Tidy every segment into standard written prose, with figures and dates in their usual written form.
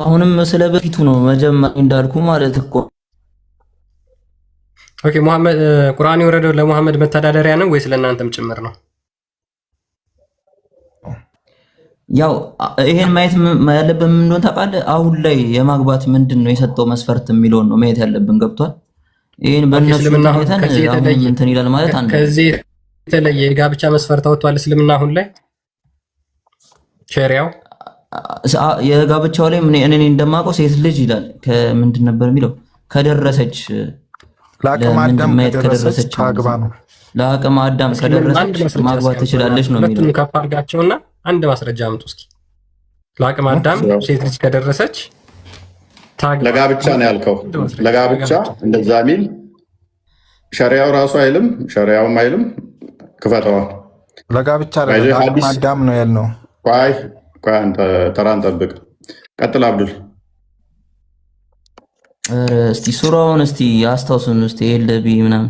አሁንም ስለ በፊቱ ነው መጀመሪያ እንዳልኩ ማለት እኮ። ኦኬ መሐመድ ቁርአን የወረደው ለሙሐመድ መተዳደሪያ ነው ወይስ ለእናንተም ጭምር ነው? ያው ይሄን ማየት ያለብን ምን እንደሆነ ታውቃለህ? አሁን ላይ የማግባት ምንድን ነው የሰጠው መስፈርት የሚለውን ነው ማየት ያለብን። ገብቷል? ይሄን በእነሱ ሁኔታን እንትን ይላል ማለት አንድ ከዚህ የተለየ የጋብቻ መስፈርት አውጥቷል እስልምና አሁን ላይ ሸሪዓው የጋብቻው ላይ እኔ እንደማውቀው ሴት ልጅ ይላል ከምንድን ነበር የሚለው ከደረሰች ለአቅመ አዳም ከደረሰች ታግባ ነው። ለአቅመ አዳም ከደረሰች ማግባት ትችላለች ነው የሚለው። ሁለቱም ከፍ አድርጋቸውና አንድ ማስረጃ አምጡ እስኪ። ለአቅመ አዳም ሴት ልጅ ከደረሰች ታግባ ለጋብቻ ነው ያልከው። ለጋብቻ እንደዛ ሚል ሸሪዓው ራሱ አይልም፣ ሸሪዓውም አይልም። ክፈተዋል። ለጋብቻ ለአቅመ አዳም ነው ያልነው። ቆይ አንተ ተራን ጠብቅ። ቀጥል አብዱል። እስቲ ሱራውን እስቲ አስታውሱን እስቲ ኤልቢ ምናምን።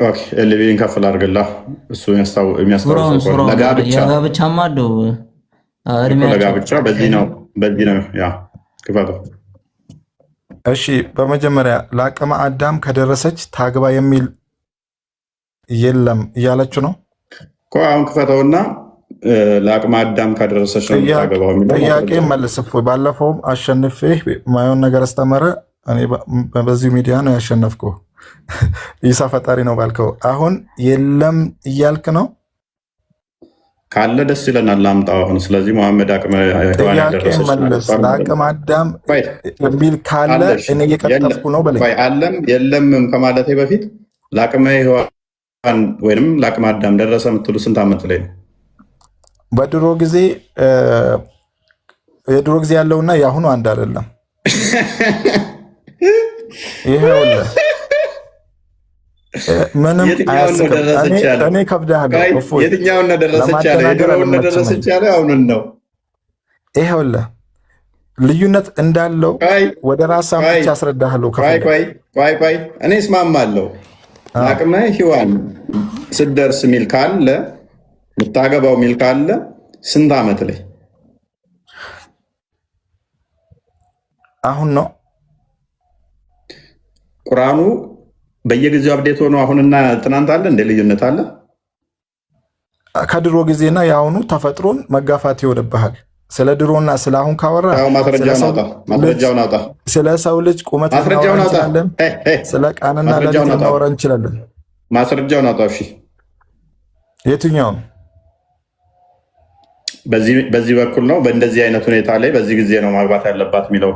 ኦኬ ኤልቢን ከፍል አድርግላ። እሱ የሚያስታውሰው ለጋብቻማ አለው ለጋብቻ በዚህ ነው ያ ክፈተው። እሺ በመጀመሪያ ለአቅመ አዳም ከደረሰች ታግባ የሚል የለም እያለችው ነው እኮ። አሁን ክፈተውና ለአቅመ አዳም ከደረሰች ነው ታገባው የሚለው ጥያቄ መልስ። ባለፈውም አሸንፌ ማየውን ነገር አስተመረ። እኔ በዚህ ሚዲያ ነው ያሸነፍኩ። ኢሳ ፈጣሪ ነው ባልከው አሁን የለም እያልክ ነው። ካለ ደስ ይለናል አምጣው አሁን። ስለዚህ መሐመድ አቅመ ሔዋን ያደረሰች ለአቅመ አዳም የሚል ካለ እኔ እየቀጠፍኩ ነው በለኝ። አለም የለምም ከማለቴ በፊት ለአቅመ ሔዋን ወይም ለአቅመ አዳም ደረሰ የምትሉ ስንት ዓመት ላይ ነው? በድሮ ጊዜ የድሮ ጊዜ ያለውና የአሁኑ አንድ አይደለም። ይሄውልህ ምንም አያስቅም። እኔ ከብዳለሁ። የትኛውን ነው ደረሰች ያለ? የድሮውን ነው ደረሰች ያለ? አሁንን ነው? ይሄውልህ ልዩነት እንዳለው ወደ ራሳ ብቻ አስረዳለሁ። ቆይ እኔ እስማማለሁ። አቅመ ሔዋን ስትደርስ ሚል ካለ የምታገባው ሚል ካለ ስንት ዓመት ላይ? አሁን ነው ቁርአኑ በየጊዜው አብዴት ሆኖ አሁንና ትናንት አለ እንደ ልዩነት አለ? ከድሮ ጊዜና የአሁኑ ተፈጥሮን መጋፋት ይሆንብሃል። ስለ ድሮና ስለ አሁን ካወራ ማስረጃውን አውጣ። ስለ ሰው ልጅ ቁመት እንችላለን፣ ስለ ቃንና ለሊት እናወራ እንችላለን። ማስረጃውን አውጣ። እሺ የትኛውን? በዚህ በኩል ነው። በእንደዚህ አይነት ሁኔታ ላይ በዚህ ጊዜ ነው ማግባት ያለባት የሚለው።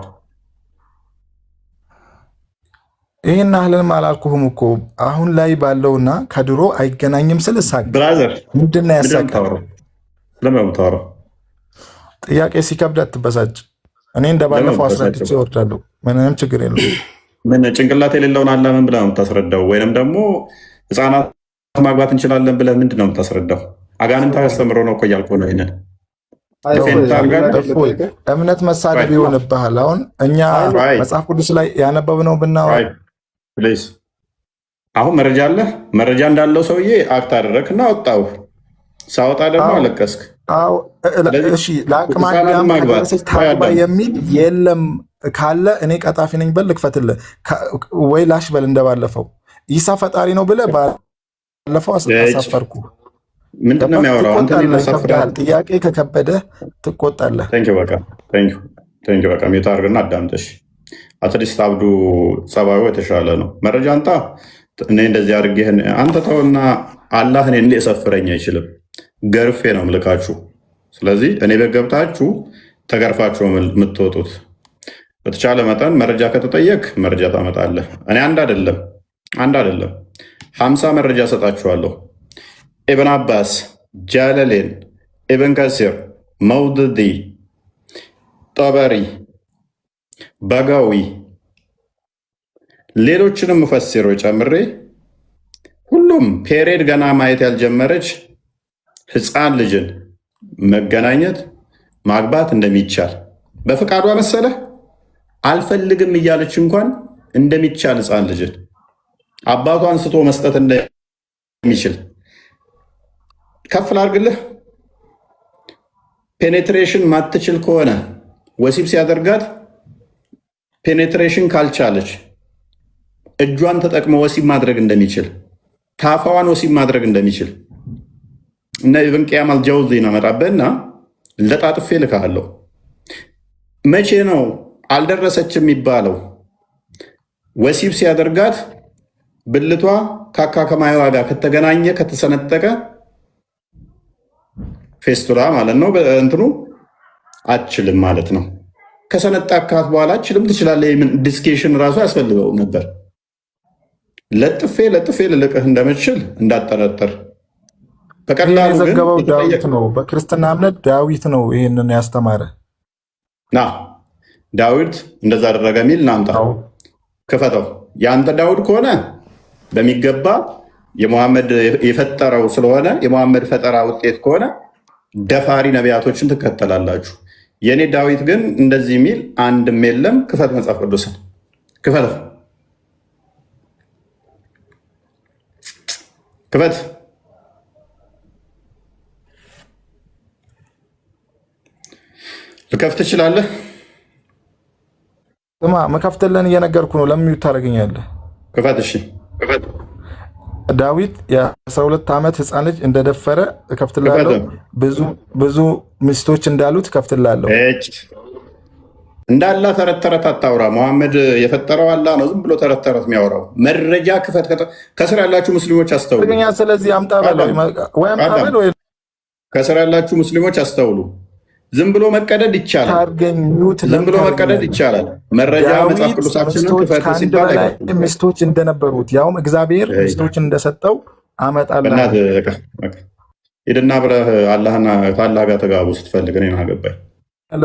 ይህን አህልም አላልኩህም እኮ አሁን ላይ ባለውና ከድሮ አይገናኝም ስል ሳቅ ብራዘር ምንድን ነው ያሳቀው? ለምን ጥያቄ ሲከብድ አትበሳጭ። እኔ እንደባለፈው አስረድቼ እወርዳለሁ። ምንም ችግር የለውም። ምን ጭንቅላት የሌለውን አለ ምን ብለህ ነው የምታስረዳው? ወይንም ደግሞ ህፃናት ማግባት እንችላለን ብለህ ምንድን ነው የምታስረዳው? አጋንንታዊ አስተምሮ ነው እኮ እያልኩ ነው። ይሄንን እምነት መሳደብ ይሆንብሃል። አሁን እኛ መጽሐፍ ቅዱስ ላይ ያነበብነው ብናወራ አሁን መረጃ አለ። መረጃ እንዳለው ሰውዬ አክት አደረግና ወጣው። ሳወጣ ደግሞ አለቀስክ። እሺ ለአቅመ አዳም ከደረሰች ታግባ የሚል የለም ካለ እኔ ቀጣፊ ነኝ በል ልክፈትልህ ወይ ላሽ በል። እንደባለፈው ኢሳ ፈጣሪ ነው ብለህ ባለፈው አሳፈርኩ። ምንድን ነው የሚያወራው? ጥያቄ ከከበደ ትቆጣለህ። በቃ ሚውት አድርግና አዳምጠሽ። አትሊስት አብዱ ጸባዩ የተሻለ ነው። መረጃ አንጣ። እኔ እንደዚህ አድርጌህን አንተ ተውና አላህ እኔ ሊሰፍረኝ አይችልም። ገርፌ ነው ምልካችሁ። ስለዚህ እኔ በገብታችሁ ተገርፋችሁ የምትወጡት። በተቻለ መጠን መረጃ ከተጠየቅ መረጃ ታመጣለህ። እኔ አንድ አይደለም 50 መረጃ ሰጣችኋለሁ። ኢብን አባስ፣ ጃለሌን፣ ኢብን ከሲር፣ መውድዲ፣ ጠበሪ፣ በጋዊ ሌሎችንም ሙፈሲሮች ጨምሬ ሁሉም ፔሬድ ገና ማየት ያልጀመረች ህፃን ልጅን መገናኘት ማግባት እንደሚቻል በፍቃዷ መሰለህ አልፈልግም እያለች እንኳን እንደሚቻል ህፃን ልጅን አባቷ አንስቶ መስጠት እንደሚችል ከፍ ላድርግልህ። ፔኔትሬሽን ማትችል ከሆነ ወሲብ ሲያደርጋት ፔኔትሬሽን ካልቻለች እጇን ተጠቅሞ ወሲብ ማድረግ እንደሚችል ታፋዋን ወሲብ ማድረግ እንደሚችል እና ኢብን ቂያም አልጀውዚ ነው መጣበና ለጣጥፌ ልካለሁ። መቼ ነው አልደረሰችም የሚባለው? ወሲብ ሲያደርጋት ብልቷ ካካ ከማይዋ ጋር ከተገናኘ ከተሰነጠቀ ፌስቱላ ማለት ነው። በእንትኑ አችልም ማለት ነው። ከሰነጣካት በኋላ አችልም ትችላለህ። ዲስኬሽን ራሱ ያስፈልገው ነበር። ለጥፌ ልልቅህ እንደምችል እንዳጠረጠር። በቀላሉ የዘገበው ዳዊት ነው። በክርስትና እምነት ዳዊት ነው ይህንን ያስተማረ። ዳዊት እንደዛ አደረገ የሚል እናምጣ፣ ክፈተው። የአንተ ዳዊት ከሆነ በሚገባ የሙሐመድ የፈጠረው ስለሆነ የሙሐመድ ፈጠራ ውጤት ከሆነ ደፋሪ ነቢያቶችን ትከተላላችሁ። የእኔ ዳዊት ግን እንደዚህ የሚል አንድም የለም። ክፈት፣ መጽሐፍ ቅዱስን ክፈተው፣ ክፈት። ልከፍት ትችላለህ? ስማ፣ መከፍትልን እየነገርኩ ነው። ለምን ታደርገኛለህ? ክፈት። እሺ፣ ክፈት። ዳዊት የ12 ዓመት ህፃን ልጅ እንደደፈረ እከፍትላለሁ። ብዙ ሚስቶች እንዳሉት እከፍትላለሁ። እንዳላ ተረት ተረት አታውራ። መሐመድ የፈጠረው አላ ነው። ዝም ብሎ ተረት ተረት የሚያወራው መረጃ ክፈት። ከስር ያላችሁ ሙስሊሞች አስተውሉ። ስለዚህ አምጣ በለው ወይ ከስር ያላችሁ ሙስሊሞች አስተውሉ። ዝም ብሎ መቀደድ ይቻላል። ዝም ብሎ መቀደድ ይቻላል። መረጃ መጽሐፍ ቅዱሳችንን ክፈት ሲባል ሚስቶች እንደነበሩት ያውም እግዚአብሔር ሚስቶችን እንደሰጠው አመጣለሁ። ሂድና ብለህ አላህና ከአላህ ጋር ተጋቡ ስትፈልግ እኔን አገባኝ።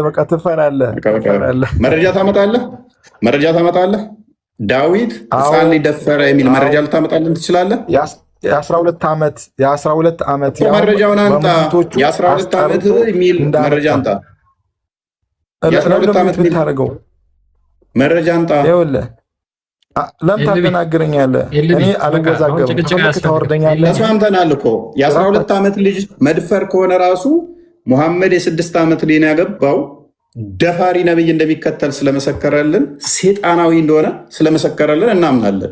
በቃ ትፈራለህ። መረጃ ታመጣለህ። ዳዊት ሕፃን ሊደፈረ የሚል መረጃ ልታመጣልን ትችላለህ? የ12 ዓመት መረጃውን አንጣ። የ12 ዓመት የሚል መረጃ አንጣ። የ12 ዓመት ታደርገው መረጃ አንጣ። ይኸውልህ ለምን ታደናግረኛለህ? እኔ አልወዛገብም። ታወርደኛለህ። ተስማምተናል እኮ የ12 ዓመት ልጅ መድፈር ከሆነ ራሱ ሙሐመድ የ6 ዓመት ልጅ ያገባው ደፋሪ ነብይ እንደሚከተል ስለመሰከረልን ሴጣናዊ እንደሆነ ስለመሰከረልን እናምናለን።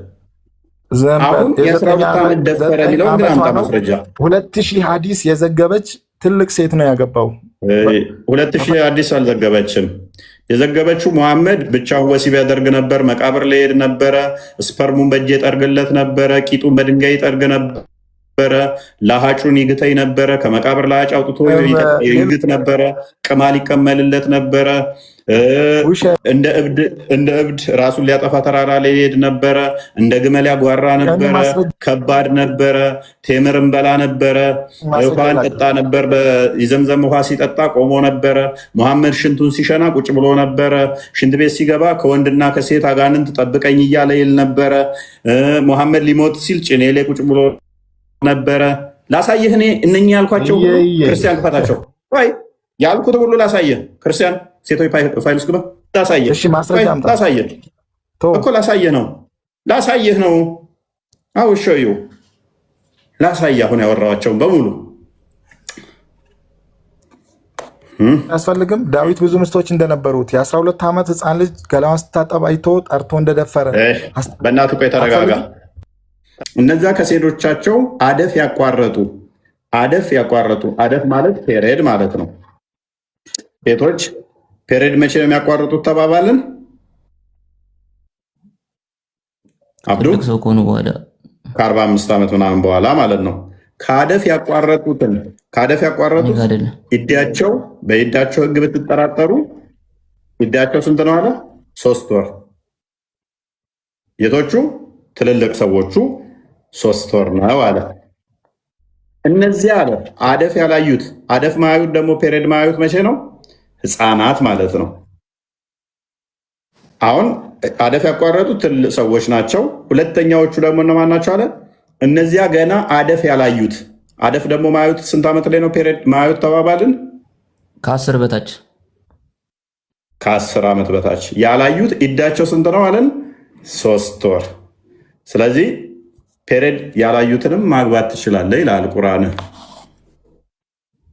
አሁን የ12 ዓመት ደፈረ የሚለውን ግን አምጣ ማስረጃ። 2000 ሀዲስ የዘገበች ትልቅ ሴት ነው ያገባው። 2000 ሀዲስ አልዘገበችም። የዘገበችው ሙሐመድ ብቻውን ወሲብ ያደርግ ነበር፣ መቃብር ላይ ሄድ ነበረ፣ ስፐርሙን በእጅ የጠርግለት ነበረ፣ ቂጡን በድንጋይ ይጠርግ ነበረ፣ ላሃጩን ይግተኝ ነበረ፣ ከመቃብር ላሃጭ አውጥቶ ይግት ነበረ፣ ቅማል ይቀመልለት ነበረ፣ እንደ እብድ ራሱን ሊያጠፋ ተራራ ላይ ሄድ ነበረ፣ እንደ ግመል ያጓራ ነበረ፣ ከባድ ነበረ፣ ቴምር እንበላ ነበረ፣ ውሃን ጠጣ ነበር፣ የዘምዘም ውሃ ሲጠጣ ቆሞ ነበረ። ሙሐመድ ሽንቱን ሲሸና ቁጭ ብሎ ነበረ። ሽንት ቤት ሲገባ ከወንድና ከሴት አጋንንት ጠብቀኝ እያለ ይል ነበረ። ሙሐመድ ሊሞት ሲል ጭኔ ላይ ቁጭ ብሎ ነበረ። ላሳየህ። እኔ እነኚህ ያልኳቸው ክርስቲያን ክፈታቸው ወይ ያልኩት ሁሉ ላሳየህ። ክርስቲያን ሴቶች ፋይል ውስጥ ግባ። ላሳየህ እኮ ላሳየህ ነው። አውሾዩ ላሳየህ። አሁን ያወራኋቸውን በሙሉ አያስፈልግም። ዳዊት ብዙ ሚስቶች እንደነበሩት የ12 ዓመት ህፃን ልጅ ገላዋን ስታጠብ አይቶ ጠርቶ እንደደፈረ። በእናትህ ቆይ ተረጋጋ። እነዚያ ከሴቶቻቸው አደፍ ያቋረጡ አደፍ ማለት ፔሬድ ማለት ነው። ሴቶች ፔሬድ መቼ ነው የሚያቋርጡት ተባባልን? አብዱ ከ45 ዓመት ምናምን በኋላ ማለት ነው። ከአደፍ ያቋረጡት ኢዳቸው በኢዳቸው ህግ ብትጠራጠሩ ኢዳቸው ስንት ነው አለ? 3 ወር። የቶቹ ትልልቅ ሰዎቹ 3 ወር ነው አለ። እነዚህ አለ አደፍ ያላዩት አደፍ ማያዩት ደግሞ ፔሬድ ማያዩት መቼ ነው? ህፃናት ማለት ነው። አሁን አደፍ ያቋረጡት ትልልቅ ሰዎች ናቸው። ሁለተኛዎቹ ደግሞ እነማን ናቸው አለ? እነዚያ ገና አደፍ ያላዩት። አደፍ ደግሞ ማያዩት ስንት ዓመት ላይ ነው ፔሬድ ማያዩት ተባባልን? ከ10 በታች ከ10 ዓመት በታች ያላዩት ኢዳቸው ስንት ነው አለን? 3 ወር። ስለዚህ ፔሬድ ያላዩትንም ማግባት ትችላለህ ይላል ቁርአን።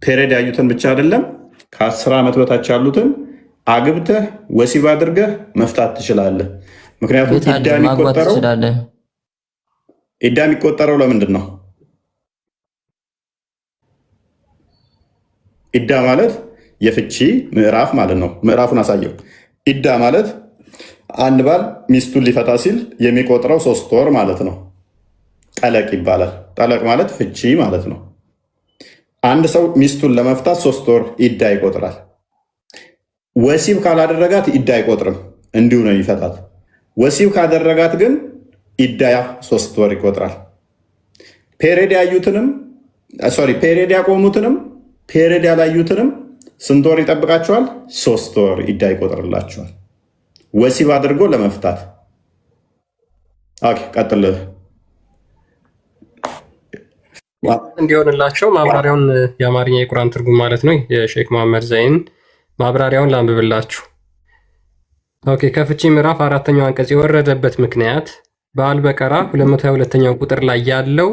ፔሬድ ያዩትን ብቻ አይደለም ከ10 ዓመት በታች ያሉትን አግብተህ ወሲብ አድርገህ መፍታት ትችላለህ። ምክንያቱም ኢዳ የሚቆጠረው ለምንድን ነው? ኢዳ ማለት የፍቺ ምዕራፍ ማለት ነው። ምዕራፉን አሳየው። ኢዳ ማለት አንድ ባል ሚስቱን ሊፈታ ሲል የሚቆጥረው 3 ወር ማለት ነው። ጠለቅ ይባላል። ጠለቅ ማለት ፍቺ ማለት ነው። አንድ ሰው ሚስቱን ለመፍታት 3 ወር ኢዳ ይቆጥራል። ወሲብ ካላደረጋት ኢዳ አይቆጥርም፣ እንዲሁ ነው ይፈታት። ወሲብ ካደረጋት ግን ኢዳ 3 ወር ይቆጥራል። ፔሬድ ያቆሙትንም ፔሬድ ያላዩትንም ስንት ወር ይጠብቃቸዋል? 3 ወር ኢዳ ይቆጥርላቸዋል፣ ወሲብ አድርጎ ለመፍታት። ቀጥል። እንዲሆንላቸው ማብራሪያውን የአማርኛ የቁርአን ትርጉም ማለት ነው የሼክ መሐመድ ዘይን ማብራሪያውን ላንብብላችሁ። ከፍቺ ምዕራፍ 4ኛው አንቀጽ የወረደበት ምክንያት በአልበቀራ 222ኛው ቁጥር ላይ ያለው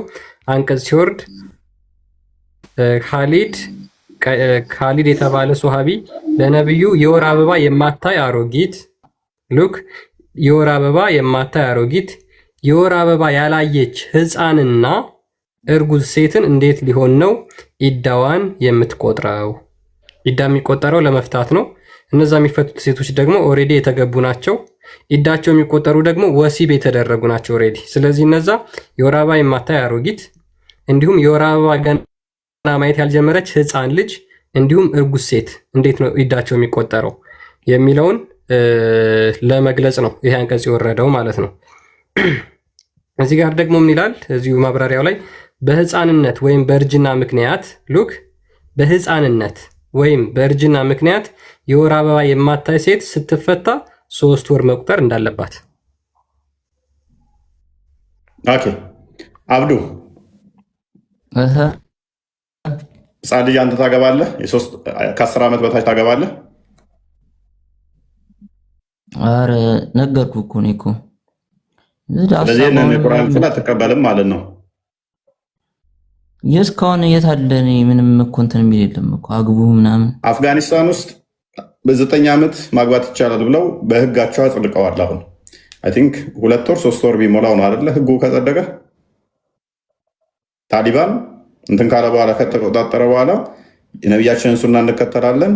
አንቀጽ ሲወርድ ካሊድ የተባለ ሶሃቢ ለነብዩ የወር አበባ የማታይ አሮጊት የወር አበባ የማታይ አሮጊት የወር አበባ ያላየች ሕፃንና እርጉዝ ሴትን እንዴት ሊሆን ነው ኢዳዋን የምትቆጥረው? ኢዳ የሚቆጠረው ለመፍታት ነው። እነዛ የሚፈቱት ሴቶች ደግሞ ኦሬዲ የተገቡ ናቸው። ኢዳቸው የሚቆጠሩ ደግሞ ወሲብ የተደረጉ ናቸው ኦሬዲ። ስለዚህ እነዛ የወር አበባ የማታይ አሮጊት፣ እንዲሁም የወር አበባ ገና ማየት ያልጀመረች ሕፃን ልጅ፣ እንዲሁም እርጉዝ ሴት እንዴት ነው ኢዳቸው የሚቆጠረው የሚለውን ለመግለጽ ነው ይሄ አንቀጽ የወረደው ማለት ነው። እዚህ ጋር ደግሞ ምን ይላል? እዚሁ ማብራሪያው ላይ በህፃንነት ወይም በእርጅና ምክንያት በህፃንነት ወይም በእርጅና ምክንያት የወር አበባ የማታይ ሴት ስትፈታ 3 ወር መቁጠር እንዳለባት። አብዱ ህፃን ልጅ አንተ ታገባለህ? ከ10 ዓመት በታች ታገባለህ? አረ ነገርኩህ እኮ እኔ እኮ። ስለዚህ የቁርአን ክፍል አትቀበልም ማለት ነው። እስካሁን የት አለ? እኔ ምንም እኮ እንትን የሚል የለም እኮ አግቡ ምናምን። አፍጋኒስታን ውስጥ በ9 ዓመት ማግባት ይቻላል ብለው በህጋቸው አጽድቀዋል። አሁን አይ ቲንክ 2 ወር 3 ወር ቢሞላው ነው አይደለ ህጉ ከጸደቀ። ታሊባን እንትን ካለ በኋላ ከተቆጣጠረ በኋላ የነቢያችንን ሱና እንከተላለን፣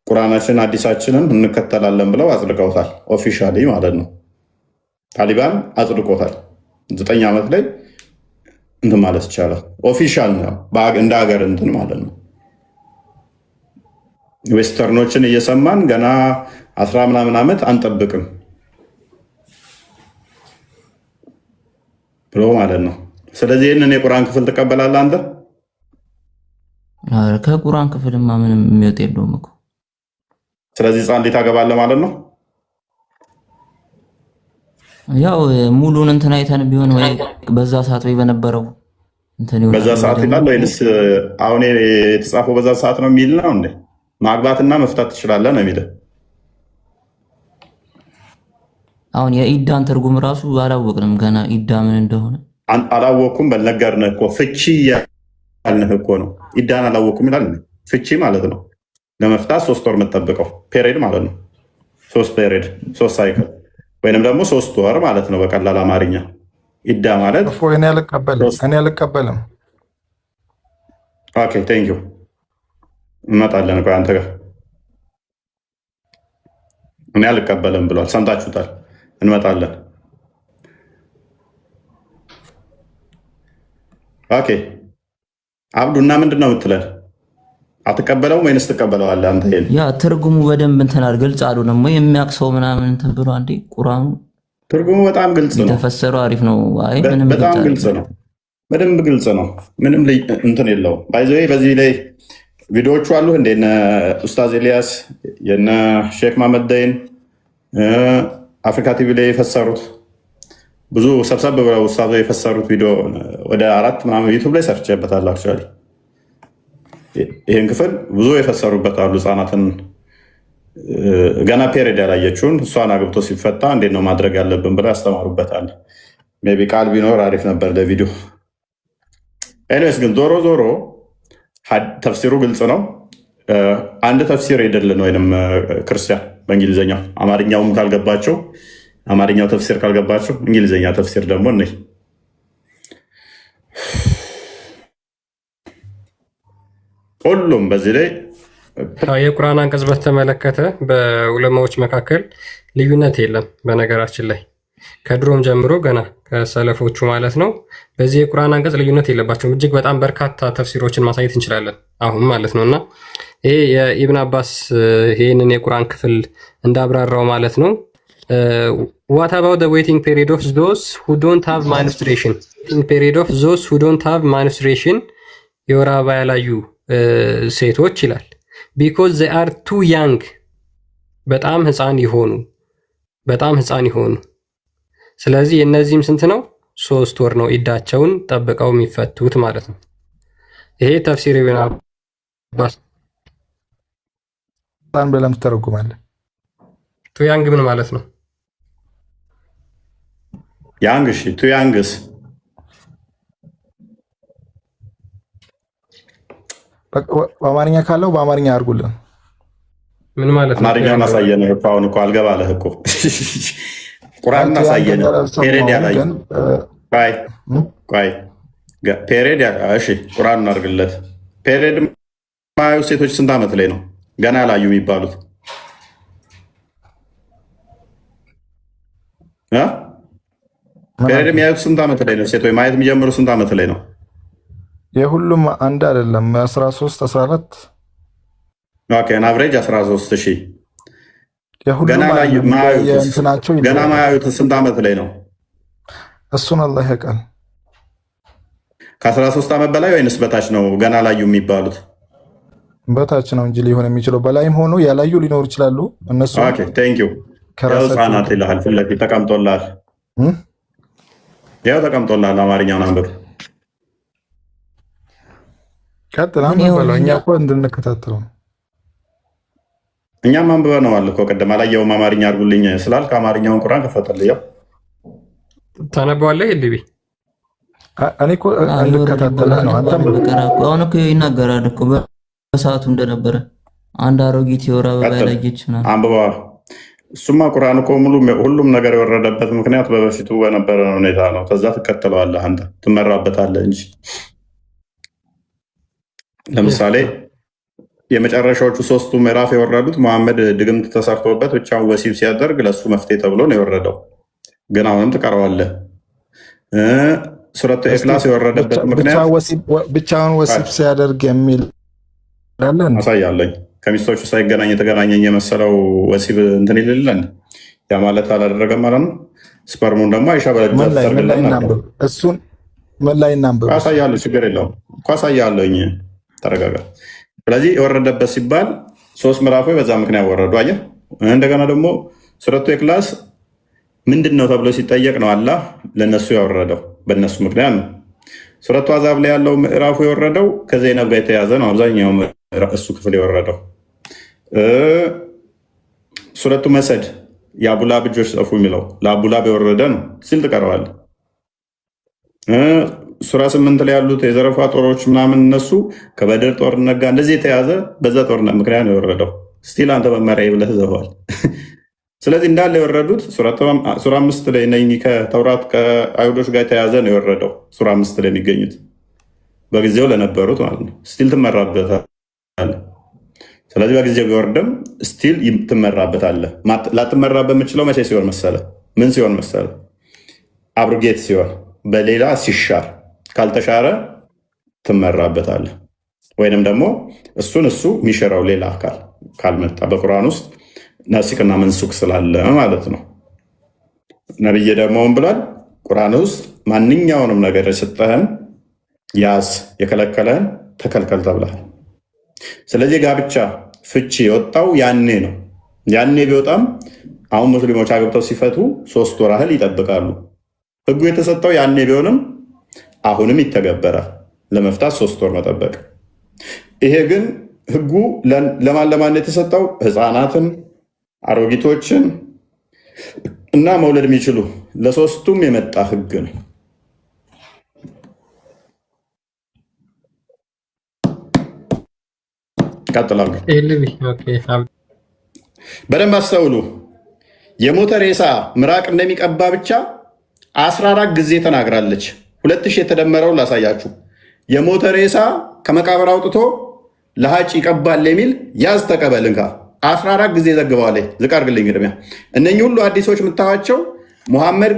ቁርአናችን አዲሳችንን እንከተላለን ብለው አጽድቀውታል። ኦፊሻሊ ማለት ነው። ታሊባን አጽድቆታል። 9 ዓመት ላይ እንትን ማለት ይቻላል። ኦፊሻል ነው እንደ ሀገር እንትን ማለት ነው። ዌስተርኖችን እየሰማን ገና 10 ምናምን ዓመት አንጠብቅም ብሎ ማለት ነው። ስለዚህ ይህንን የቁርአን ክፍል ትቀበላለህ አንተ? ከቁርአን ክፍልማ ምንም የሚወጥ የለውም እኮ። ስለዚህ ህፃን ልጅ ታገባለህ ማለት ነው። ያው ሙሉን እንትን አይተን ቢሆን ወይ በዛ ሰዓት ወይ በነበረው እንትን ይሆናል። በዛ ሰዓት ይላል ወይስ አሁን የተጻፈው በዛ ሰዓት ነው የሚል ነው እንዴ? ማግባትና መፍታት ትችላለህ ነው የሚለው። አሁን የኢዳን ትርጉም ራሱ አላወቅንም ገና። ኢዳ ምን እንደሆነ አላወቅኩም። በልነገርንህ እኮ ፍቺ ያልንህ እኮ ነው። ኢዳን አላወቅኩም ይላል። ፍቺ ማለት ነው ለመፍታት 3 ወር የምትጠብቀው ፔሬድ ማለት ነው። 3 ፔሬድ 3 ሳይክል ወይንም ደግሞ 3 ወር ማለት ነው በቀላል አማርኛ። ኢዳ ማለት እኔ አልቀበልም። ኦኬ ቴንክ ዩ። እንመጣለን። ቆይ አንተ ጋር እኔ አልቀበልም ብሏል። ሰምታችሁታል። እንመጣለን። ኦኬ አብዱ እና ምንድን ነው የምትለን? አትቀበለውም ወይንስ ትቀበለዋለህ አንተ? ያ ትርጉሙ በደንብ እንትን ግልጽ አልሆነም ወይ? የሚያውቅ ሰው ምናምን እንትን ብሎ አንዴ ቁርአኑ ትርጉሙ በጣም ግልጽ ነው። የተፈሰረው አሪፍ ነው። አይ ምንም በጣም ግልጽ ነው። በደንብ ግልጽ ነው። ምንም እንትን የለውም። ባይዘዌ በዚህ ላይ ቪዲዮዎቹ አሉ እንደነ ኡስታዝ ኤልያስ የነ ሼክ መሐመድ ዘይን አፍሪካ ቲቪ ላይ የፈሰሩት ብዙ ሰብሰብ ብለው ኡስታዝ የፈሰሩት ቪዲዮ ወደ 4 ምናምን ዩቲዩብ ላይ ሰርቼበታለሁ። አክቹዋሊ ይህን ክፍል ብዙ የፈሰሩበት አሉ። ህፃናትን ገና ፔሬድ ያላየችውን እሷን አግብቶ ሲፈታ እንዴት ነው ማድረግ ያለብን ብለው ያስተማሩበታል። ሜይ ቢ ቃል ቢኖር አሪፍ ነበር ለቪዲዮ። ኤኒዌይስ ግን ዞሮ ዞሮ ተፍሲሩ ግልጽ ነው። አንድ ተፍሲር ሄደልን ወይም ክርስቲያን በእንግሊዝኛው አማርኛውም ካልገባቸው አማርኛው ተፍሲር ካልገባቸው እንግሊዝኛ ተፍሲር ደግሞ እነይ ሁሉም በዚህ ላይ የቁርአን አንቀጽ በተመለከተ በዑለማዎች መካከል ልዩነት የለም። በነገራችን ላይ ከድሮም ጀምሮ ገና ከሰለፎቹ ማለት ነው በዚህ የቁርአን አንቀጽ ልዩነት የለባቸውም። እጅግ በጣም በርካታ ተፍሲሮችን ማሳየት እንችላለን አሁን ማለት ነው። እና ይሄ የኢብን አባስ ይህንን የቁርአን ክፍል እንዳብራራው ማለት ነው what about the waiting period of those who don't have menstruation period of those who don't have menstruation የወር አበባ ያላዩ ሴቶች ይላል because they are too young በጣም ህፃን ይሆኑ ስለዚህ የነዚህም ስንት ነው 3 ወር ነው ኢዳቸውን ጠብቀው የሚፈቱት ማለት ነው። ይሄ ተፍሲር ኢብን አባስ ታን በለም ተረጉማለህ። ቱ ያንግ ምን ማለት ነው? ያንግ እሺ ቱ ያንግስ በአማርኛ ካለው በአማርኛ አድርጉልን። ምን ማለት ነው? አማርኛውን አሳየን እኮ አሁን እኮ አልገባለህ እኮ ቁርአን አሳየን። ፔሬድ ያላዩ ቆይ ፔሬድ እሺ ቁርአን እናድርግለት። ፔሬድ ማዩ ሴቶች ስንት ዓመት ላይ ነው ገና ያላዩ የሚባሉት? ፔሬድ የሚያዩት ስንት ዓመት ላይ ነው? ሴቶች ማየት የሚጀምሩ ስንት ዓመት ላይ ነው? የሁሉም አንድ አይደለም። 13 14 ኦኬ አቨሬጅ 13 እሺ ገና ማያዩት ስንት ዓመት ላይ ነው? እሱን አላህ ያውቃል። ከ13 ዓመት በላይ ወይንስ በታች ነው ገና ላዩ የሚባሉት? በታች ነው እንጂ ሊሆን የሚችለው በላይም ሆኖ ያላዩ ሊኖሩ ይችላሉ። እነሱ ኦኬ ቴንክ ዩ ህፃናት ይልሃል ፊት ለፊት ተቀምጦልሃል። ያው ተቀምጦልሃል። አማርኛውን አንብብ። ቀጥላ በለው እኛ እኮ እንድንከታተለው እኛም አንብበነዋል እኮ ቅድም አላየውም። አማርኛ አድርጉልኝ ስላልክ አማርኛውን ቁርአን ከፈተልኝ። ያው ታነበዋለህ ልቢ እኔ እኮ እንድከታተልህ ነው። አንተም አሁን እኮ ይናገራል እኮ በሰዓቱ እንደነበረ አንድ አሮጊት የወር አበባ ያላየች ምናምን አንብበዋል። እሱማ ቁርአን እኮ ሁሉም ነገር የወረደበት ምክንያት በበፊቱ በነበረ ሁኔታ ነው። ከዛ ትከተለዋለህ አንተ ትመራበታለህ እንጂ ለምሳሌ የመጨረሻዎቹ 3ቱ ምዕራፍ የወረዱት መሐመድ ድግምት ተሰርቶበት ብቻውን ወሲብ ሲያደርግ ለሱ መፍትሄ ተብሎ ነው የወረደው። ግን አሁንም ትቀረዋለህ። ሱረቱ ኢኽላስ የወረደበት ምክንያት ብቻውን ወሲብ ሲያደርግ የሚል አሳያለኝ። ከሚስቶቹ ሳይገናኝ የተገናኘኝ የመሰለው ወሲብ እንትን ይልልን ያ ማለት አላደረገም ማለት ነው። ስፐርሙን ደግሞ አይሻ እሱን ምን ላይ እናንብብ? አሳያለሁ። ችግር የለውም እኮ አሳያለሁኝ። ተረጋጋ። ስለዚህ የወረደበት ሲባል 3 ምዕራፎች በዛ ምክንያት ወረዱ። አየህ። እንደገና ደግሞ ሱረቱ ኢኽላስ ምንድን ነው ተብሎ ሲጠየቅ ነው አላህ ለነሱ ያወረደው፣ በእነሱ ምክንያት ነው። ሱረቱ አዛብ ላይ ያለው ምዕራፉ የወረደው ከዘይነብ ጋር የተያዘ ነው። አብዛኛው እሱ ክፍል የወረደው ሱረቱ መሰድ የአቡላብ እጆች ጠፉ የሚለው ለአቡላብ የወረደ ነው ሲል ትቀረዋለህ። ሱራ 8 ላይ ያሉት የዘረፋ ጦሮች ምናምን እነሱ ከበድር ጦርነት ጋር እንደዚህ የተያዘ በዛ ጦርነት ምክንያት ነው የወረደው። ስቲል አንተ መመሪያ ብለህ ዘዋል። ስለዚህ እንዳለ የወረዱት ሱራ 5 ላይ እነኚህ ከተውራት ከአይሁዶች ጋር የተያዘ ነው የወረደው። ሱራ 5 ላይ የሚገኙት በጊዜው ለነበሩት ማለት ነው። ስቲል ትመራበታለህ። ስለዚህ በጊዜው ቢወርድም ስቲል ትመራበታለህ። ላትመራበት የምችለው መቼ ሲሆን መሰለ? ምን ሲሆን መሰለ? አብሩጌት ሲሆን፣ በሌላ ሲሻር፣ ካልተሻረ ትመራበታለህ። ወይንም ደግሞ እሱ የሚሽረው ሌላ አካል ካልመጣ በቁርአን ውስጥ ናሲክና መንሱክ ስላለ ማለት ነው። ነብይ ደግሞ ብሏል ቁርአን ውስጥ ማንኛውንም ነገር የሰጠህን ያዝ፣ የከለከለህን ተከልከል ተብለሃል። ስለዚህ ጋብቻ ፍቺ የወጣው ያኔ ነው። ያኔ ቢወጣም አሁን ሙስሊሞች አግብተው ሲፈቱ 3 ወር ያህል ይጠብቃሉ። ህጉ የተሰጠው ያኔ ቢሆንም አሁንም ይተገበራል። ለመፍታት 3 ወር መጠበቅ። ይሄ ግን ህጉ ለማን የተሰጠው? ህፃናትን፣ አሮጊቶችን እና መውለድ የሚችሉ ለሶስቱም የመጣ ህግ ነው። ይቀጥላሉ። ኦኬ በደንብ አስተውሉ። የሞተ ሬሳ ምራቅ እንደሚቀባ ብቻ 14 ጊዜ ተናግራለች። 2000 የተደመረውን ላሳያችሁ። የሞተ ሬሳ ከመቃብር አውጥቶ ለሀጭ ይቀባል የሚል ያዝ ተቀበል እንካ 14 ጊዜ ዘግበዋለች። ዝቅ አድርግልኝ ቅድሚያ። እነኚህ ሁሉ አዲሶች የምታዋቸው ሙሐመድ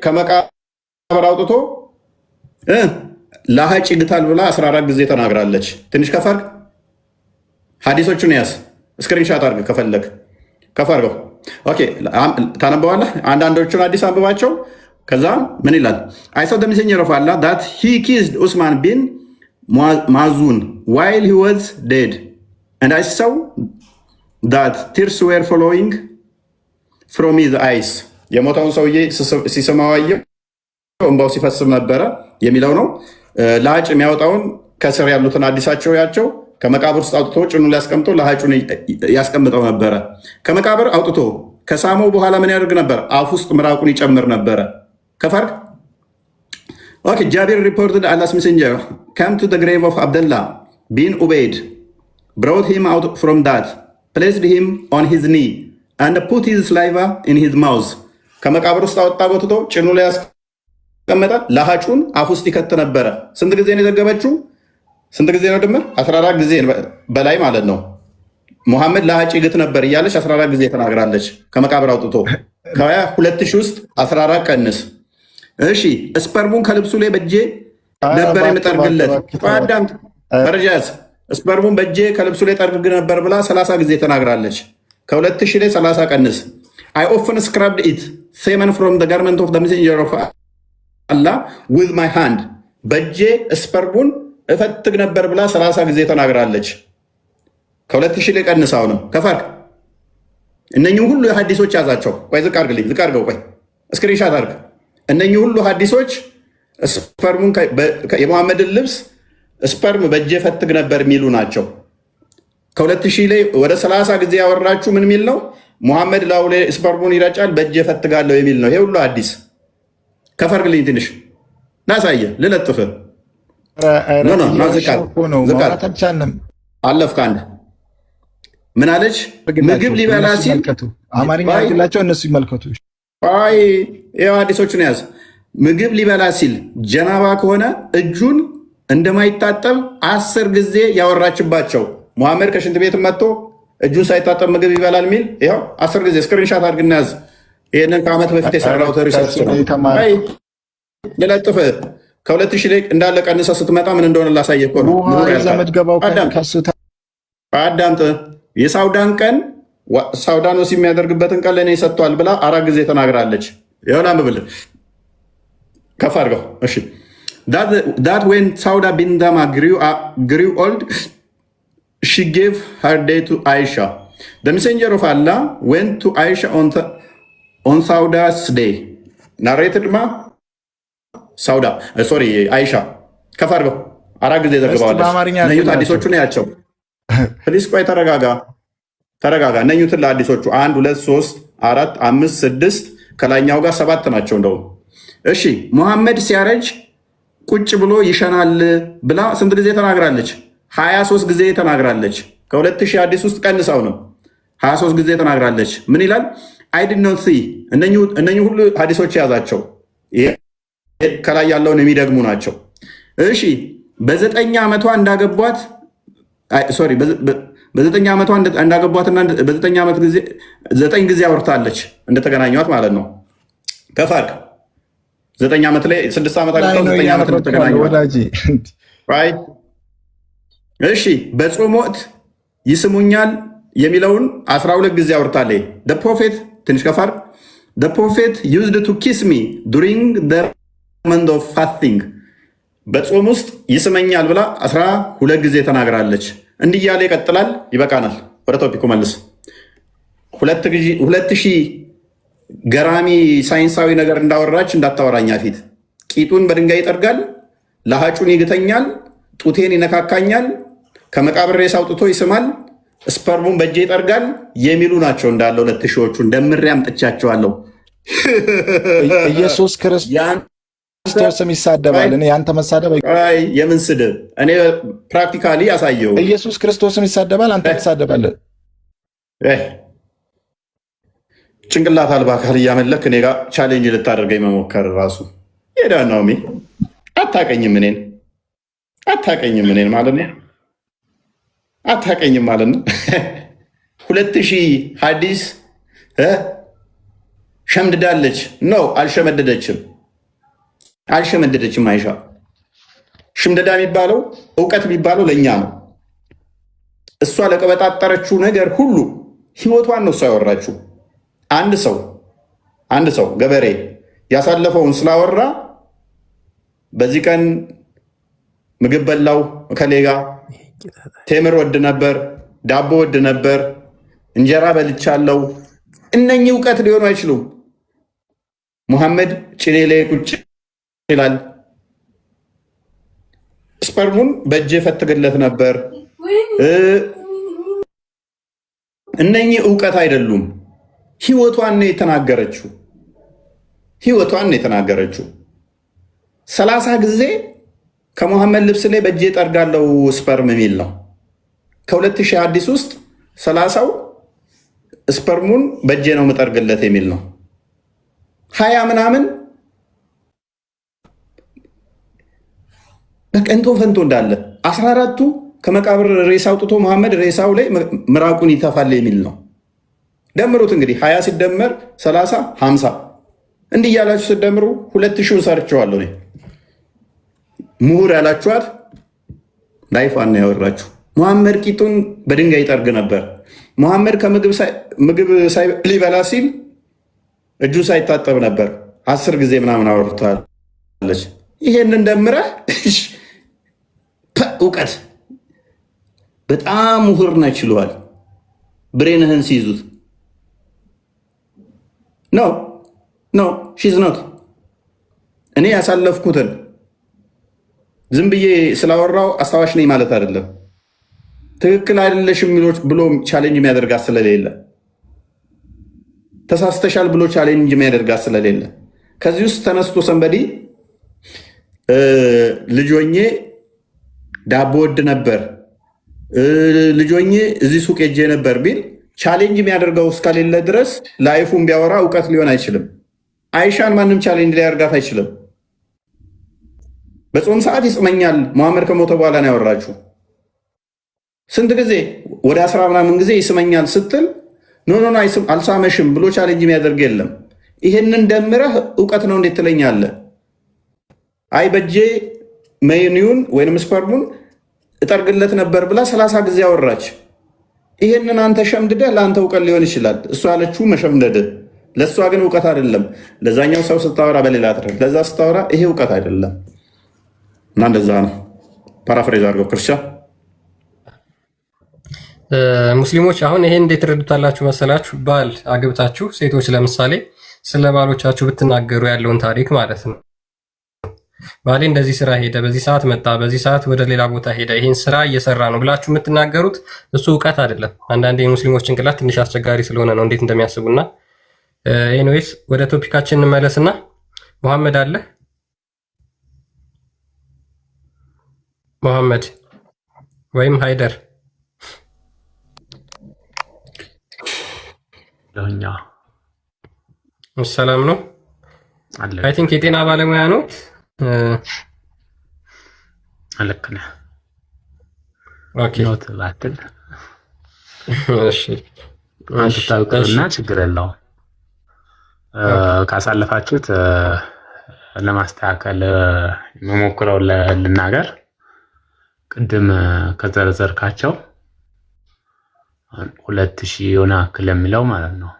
ከመቃብር አውጥቶ ለሀጭ ይግታል ብላ 14 ጊዜ ተናግራለች። ትንሽ ከፈርግ ሀዲሶቹን ያዝ፣ ስክሪንሻት አድርግ ከፈለግ ከፈርገው። ኦኬ ታነበዋለህ። አንዳንዶቹን አዲስ አንብባቸው። ከዛ ምን ይላል? I saw the messenger of Allah that he kissed Usman bin Mazun while he was dead and I saw that tears were flowing from his eyes. የሞተውን ሰውዬ ሲሰማዋየው እንባው ሲፈስም ነበረ የሚለው ነው። ለሀጭ የሚያወጣውን ከስር ያሉትን አዲሳቸው ያቸው ከመቃብር ውስጥ አውጥቶ ጭኑ ሊያስቀምጦ ለሀጩን ያስቀምጠው ነበረ። ከመቃብር አውጥቶ ከሳመው በኋላ ምን ያደርግ ነበር? አፍ ውስጥ ምራቁን ይጨምር ነበረ። ከፈርቅ ኦኬ። ጃቢር ሪፖርትድ Allah's messenger came to the grave of Abdullah bin Ubaid, brought him out from that, placed him on his knee and put his saliva in his mouth. ከመቃብር ውስጥ አወጣ ጎትቶ ጭኑ ላይ ያስቀመጠ ለሀጩን አፍ ውስጥ ይከት ነበረ። ስንት ጊዜ ነው የዘገበችው? ስንት ጊዜ ነው ድምር? 14 ጊዜ በላይ ማለት ነው። ሙሐመድ ለሀጭ ይግት ነበር እያለች 14 ጊዜ ተናግራለች። ከመቃብር አውጥቶ ከ2000 ውስጥ 14 ቀንስ። እሺ ስፐርሙን ከልብሱ ላይ በእጄ ነበር የምጠርግለት። አዳም መረጃዝ ስፐርሙን በእጄ ከልብሱ ላይ ጠርግ ነበር ብላ 30 ጊዜ ተናግራለች። ከ2000 ላይ 30 ቀንስ። I often scrubbed it semen from the garment of the messenger of Allah with my hand. በእጄ ስፐርሙን እፈትግ ነበር ብላ 30 ጊዜ ተናግራለች። ከ2000 ላይ ቀንሳው ነው ከፈርክ። እነኚህ ሁሉ የሐዲሶች ያዛቸው። ቆይ ዝቅ አድርግልኝ፣ ዝቅ አድርገው። ቆይ ስክሪንሻት አድርግ። እነኚህ ሁሉ ሐዲሶች ስፐርሙን የሙሐመድን ልብስ ስፐርም በእጄ ፈትግ ነበር የሚሉ ናቸው። ከ2000 ላይ ወደ 30 ጊዜ ያወራችሁ ምን የሚል ነው? ሙሐመድ ላው ላይ ስፐርሙን ይረጫል በእጄ ፈትጋለሁ የሚል ነው። ይሄ ሁሉ ሐዲስ ከፈርግልኝ። ትንሽ ናሳየ ልለጥፍ አለፍክ። አንድ ምን አለች? ምግብ ሊበላ ሲል አማርኛ ያላቸው እነሱ ይመልከቱ። አይ ይኸው አዲሶቹን ያዝ። ምግብ ሊበላ ሲል ጀናባ ከሆነ እጁን እንደማይታጠብ 10 ጊዜ ያወራችባቸው። ሙሐመድ ከሽንት ቤት መጥቶ እጁን ሳይታጠብ ምግብ ይበላል የሚል ይኸው 10 ጊዜ ስክሪንሻት አድርግና ያዝ። ይህንን ከዓመት በፊት የሰራሁት ሪሰርች ነው። ልለጥፍ። ከ2000 ላይ እንዳለ ቀንሰ ስትመጣ ምን እንደሆነ ላሳየህ እኮ ነው። አዳምጥ። የሳውዳን ቀን ሳውዳኖስ የሚያደርግበትን ቀን ለእኔ ሰጥቷል ብላ 4 ጊዜ ተናግራለች። ይሆን አንብብልህ ከፍ አድርገው። እሺ that when Sauda bin Dama grew old she gave her day to Aisha. The messenger of Allah went to Aisha on Sauda's day. Narrated ma ሳውዳ ሶሪ አይሻ ከፍ አድርገው 4 ጊዜ ዘግበዋለች። ነኙት አዲሶቹን ያቸው ፕሊስ። ቆይ ተረጋጋ። ነኙትን ለአዲሶቹ 1 2 3 4 5 6 ከላይኛው ጋር 7 ናቸው እንደውም። እሺ ሙሐመድ ሲያረጅ ቁጭ ብሎ ይሸናል ብላ ስንት ጊዜ ተናግራለች? 23 ጊዜ ተናግራለች። ከ2000 አዲስ ውስጥ ቀንሳው ነው 23 ጊዜ ተናግራለች። ምን ይላል? I did not see። እነኚህ ሁሉ ሀዲሶች የያዛቸው ከላይ ያለውን የሚደግሙ ናቸው። እሺ በ9 ዓመቷ እንዳገቧት በ9 ዓመቷ እንዳገቧትና በ9 ዓመት ጊዜ 9 ጊዜ አውርታለች እንደተገናኟት ማለት ነው። ከፋርክ 9 ዓመት ላይ 6 ዓመት አግብተው 9 ዓመት እንደተገናኟት። እሺ በጾም ወቅት ይስሙኛል የሚለውን 12 ጊዜ አውርታለች። the prophet ትንሽ ከፋርክ the prophet used to kiss me during the month of fasting በጾም ውስጥ ይስመኛል ብላ 12 ጊዜ ተናግራለች። እንዲህ እያለ ይቀጥላል። ይበቃናል። ወደ ቶፒኩ መልስ። 2000 ገራሚ ሳይንሳዊ ነገር እንዳወራች እንዳታወራኛ ፊት ቂጡን በድንጋይ ይጠርጋል፣ ለሀጩን ይግተኛል፣ ጡቴን ይነካካኛል፣ ከመቃብር ሬሳ አውጥቶ ይስማል፣ ስፐርሙን በእጄ ይጠርጋል የሚሉ ናቸው እንዳለ 2000ዎቹ እንደምሬ አምጥቻቸዋለሁ። ኢየሱስ ክርስቶስ ክርስቶስ ስም ይሳደባል። እኔ ያንተ መሳደብ የምን ስድብ? እኔ ፕራክቲካሊ ያሳየው ኢየሱስ ክርስቶስ ስም ይሳደባል፣ አንተ ትሳደባለህ። ጭንቅላት አልባ አካል እያመለክ እኔ ጋር ቻሌንጅ ልታደርገኝ መሞከር ራሱ ሄዳ ነው። አታቀኝም እኔን ማለት ነው። አታቀኝም ማለት ነው። 2000 ሐዲስ ሸምድዳለች ነው። አልሸመደደችም። አይሻ ሽምደዳ የሚባለው እውቀት የሚባለው ለእኛ ነው። እሷ ለቀበጣጠረችው ነገር ሁሉ ህይወቷን ነው እሷ ያወራችው። አንድ ሰው ገበሬ ያሳለፈውን ስላወራ በዚህ ቀን ምግብ በላው ከሌጋ ቴምር ወድ ነበር፣ ዳቦ ወድ ነበር፣ እንጀራ በልቻለው። እነኚህ እውቀት ሊሆኑ አይችሉም። ሙሐመድ ጭኔ ላይ ቁጭ ይላል። ስፐርሙን በእጅ ፈትግለት ነበር። እነኚህ እውቀት አይደሉም። ህይወቷን ነው የተናገረችው። 30 ጊዜ ከሙሐመድ ልብስ ላይ በእጄ ጠርጋለው ስፐርም የሚል ነው። ከ2000 ሐዲስ ውስጥ 30ው ስፐርሙን በእጄ ነው የምጠርግለት የሚል ነው። 20 ምናምን በቀንቶ ፈንቶ እንዳለ 14ቱ ከመቃብር ሬሳ አውጥቶ መሐመድ ሬሳው ላይ ምራቁን ይተፋል የሚል ነው። ደምሩት እንግዲህ 20 ሲደመር 30 50 እንዲህ እያላችሁ ሲደምሩ 2000 ሰርቸዋለሁ። ምሁር ያላችኋት ላይፋን ያወራችሁ። ሙሐመድ ቂጡን በድንጋይ ይጠርግ ነበር። ሙሐመድ ከምግብ ሊበላ ሲል እጁ ሳይታጠብ ነበር። 10 ጊዜ ምናምን አወርታለች። ይሄንን ደምረህ እውቀት በጣም ምሁር ነች ይለዋል። ብሬንህን ሲይዙት ኖ ሺዝ ኖት። እኔ ያሳለፍኩትን ዝም ብዬ ስላወራው አስታዋሽ ነኝ ማለት አይደለም። ትክክል አይደለሽም ብሎ ቻሌንጅ የሚያደርጋት ስለሌለ፣ ተሳስተሻል ብሎ ቻሌንጅ የሚያደርጋት ስለሌለ፣ ከዚህ ውስጥ ተነስቶ ሰንበዲ ልጆኜ ዳቦ ወድ ነበር፣ ልጆኜ እዚህ ሱቅ ሄጄ ነበር ቢል ቻሌንጅ የሚያደርገው እስከሌለ ድረስ ላይፉን ቢያወራ እውቀት ሊሆን አይችልም። አይሻን ማንም ቻሌንጅ ሊያደርጋት አይችልም። በጾም ሰዓት ይጽመኛል ሙሐመድ ከሞተ በኋላ ነው ያወራችሁ። ስንት ጊዜ ወደ 10 ምናምን ጊዜ ይስመኛል ስትል ኖ አልሳመሽም ብሎ ቻሌንጅ የሚያደርግ የለም። ይሄንን ደምረህ እውቀት ነው እንዴት ትለኛለህ? አይ በጄ መኒውን ወይንም ስፐርሙን እጠርግለት ነበር ብላ 30 ጊዜ አወራች። ይሄንን አንተ ሸምድደህ ለአንተ እውቀት ሊሆን ይችላል። እሷ ያለችው መሸምደድህ፣ ለእሷ ግን እውቀት አይደለም። ለዛኛው ሰው ስታወራ በሌላ ትረግ፣ ለዛ ስታወራ ይሄ እውቀት አይደለም። እና እንደዛ ነው። ፓራፍሬዝ አድርገው ክርስቲያን ሙስሊሞች አሁን ይሄን እንዴት ትረዱታላችሁ መሰላችሁ? ባል አግብታችሁ ሴቶች ለምሳሌ ስለ ባሎቻችሁ ብትናገሩ ያለውን ታሪክ ማለት ነው። ባሌ እንደዚህ ስራ ሄደ፣ በዚህ ሰዓት መጣ፣ በዚህ ሰዓት ወደ ሌላ ቦታ ሄደ፣ ይሄን ስራ እየሰራ ነው ብላችሁ የምትናገሩት እሱ እውቀት አይደለም። አንዳንዴ የሙስሊሞች ጭንቅላት ትንሽ አስቸጋሪ ስለሆነ ነው እንዴት እንደሚያስቡና። ኤኒዌይስ ወደ ቶፒካችን እንመለስና መሐመድ አለ መሐመድ ወይም ሃይደር ለኛ ሰላም ነው። አይ ቲንክ የጤና ባለሙያ ነው። ልክ ነህ። ኦኬ ኖት ባትል እሺ አንተ ታውቀውና ችግር የለውም። ካሳለፋችሁት ለማስተካከል መሞክረው ልናገር። ቅድም ከዘረዘርካቸው 2000 የሆነ አክል የሚለው ማለት ነው።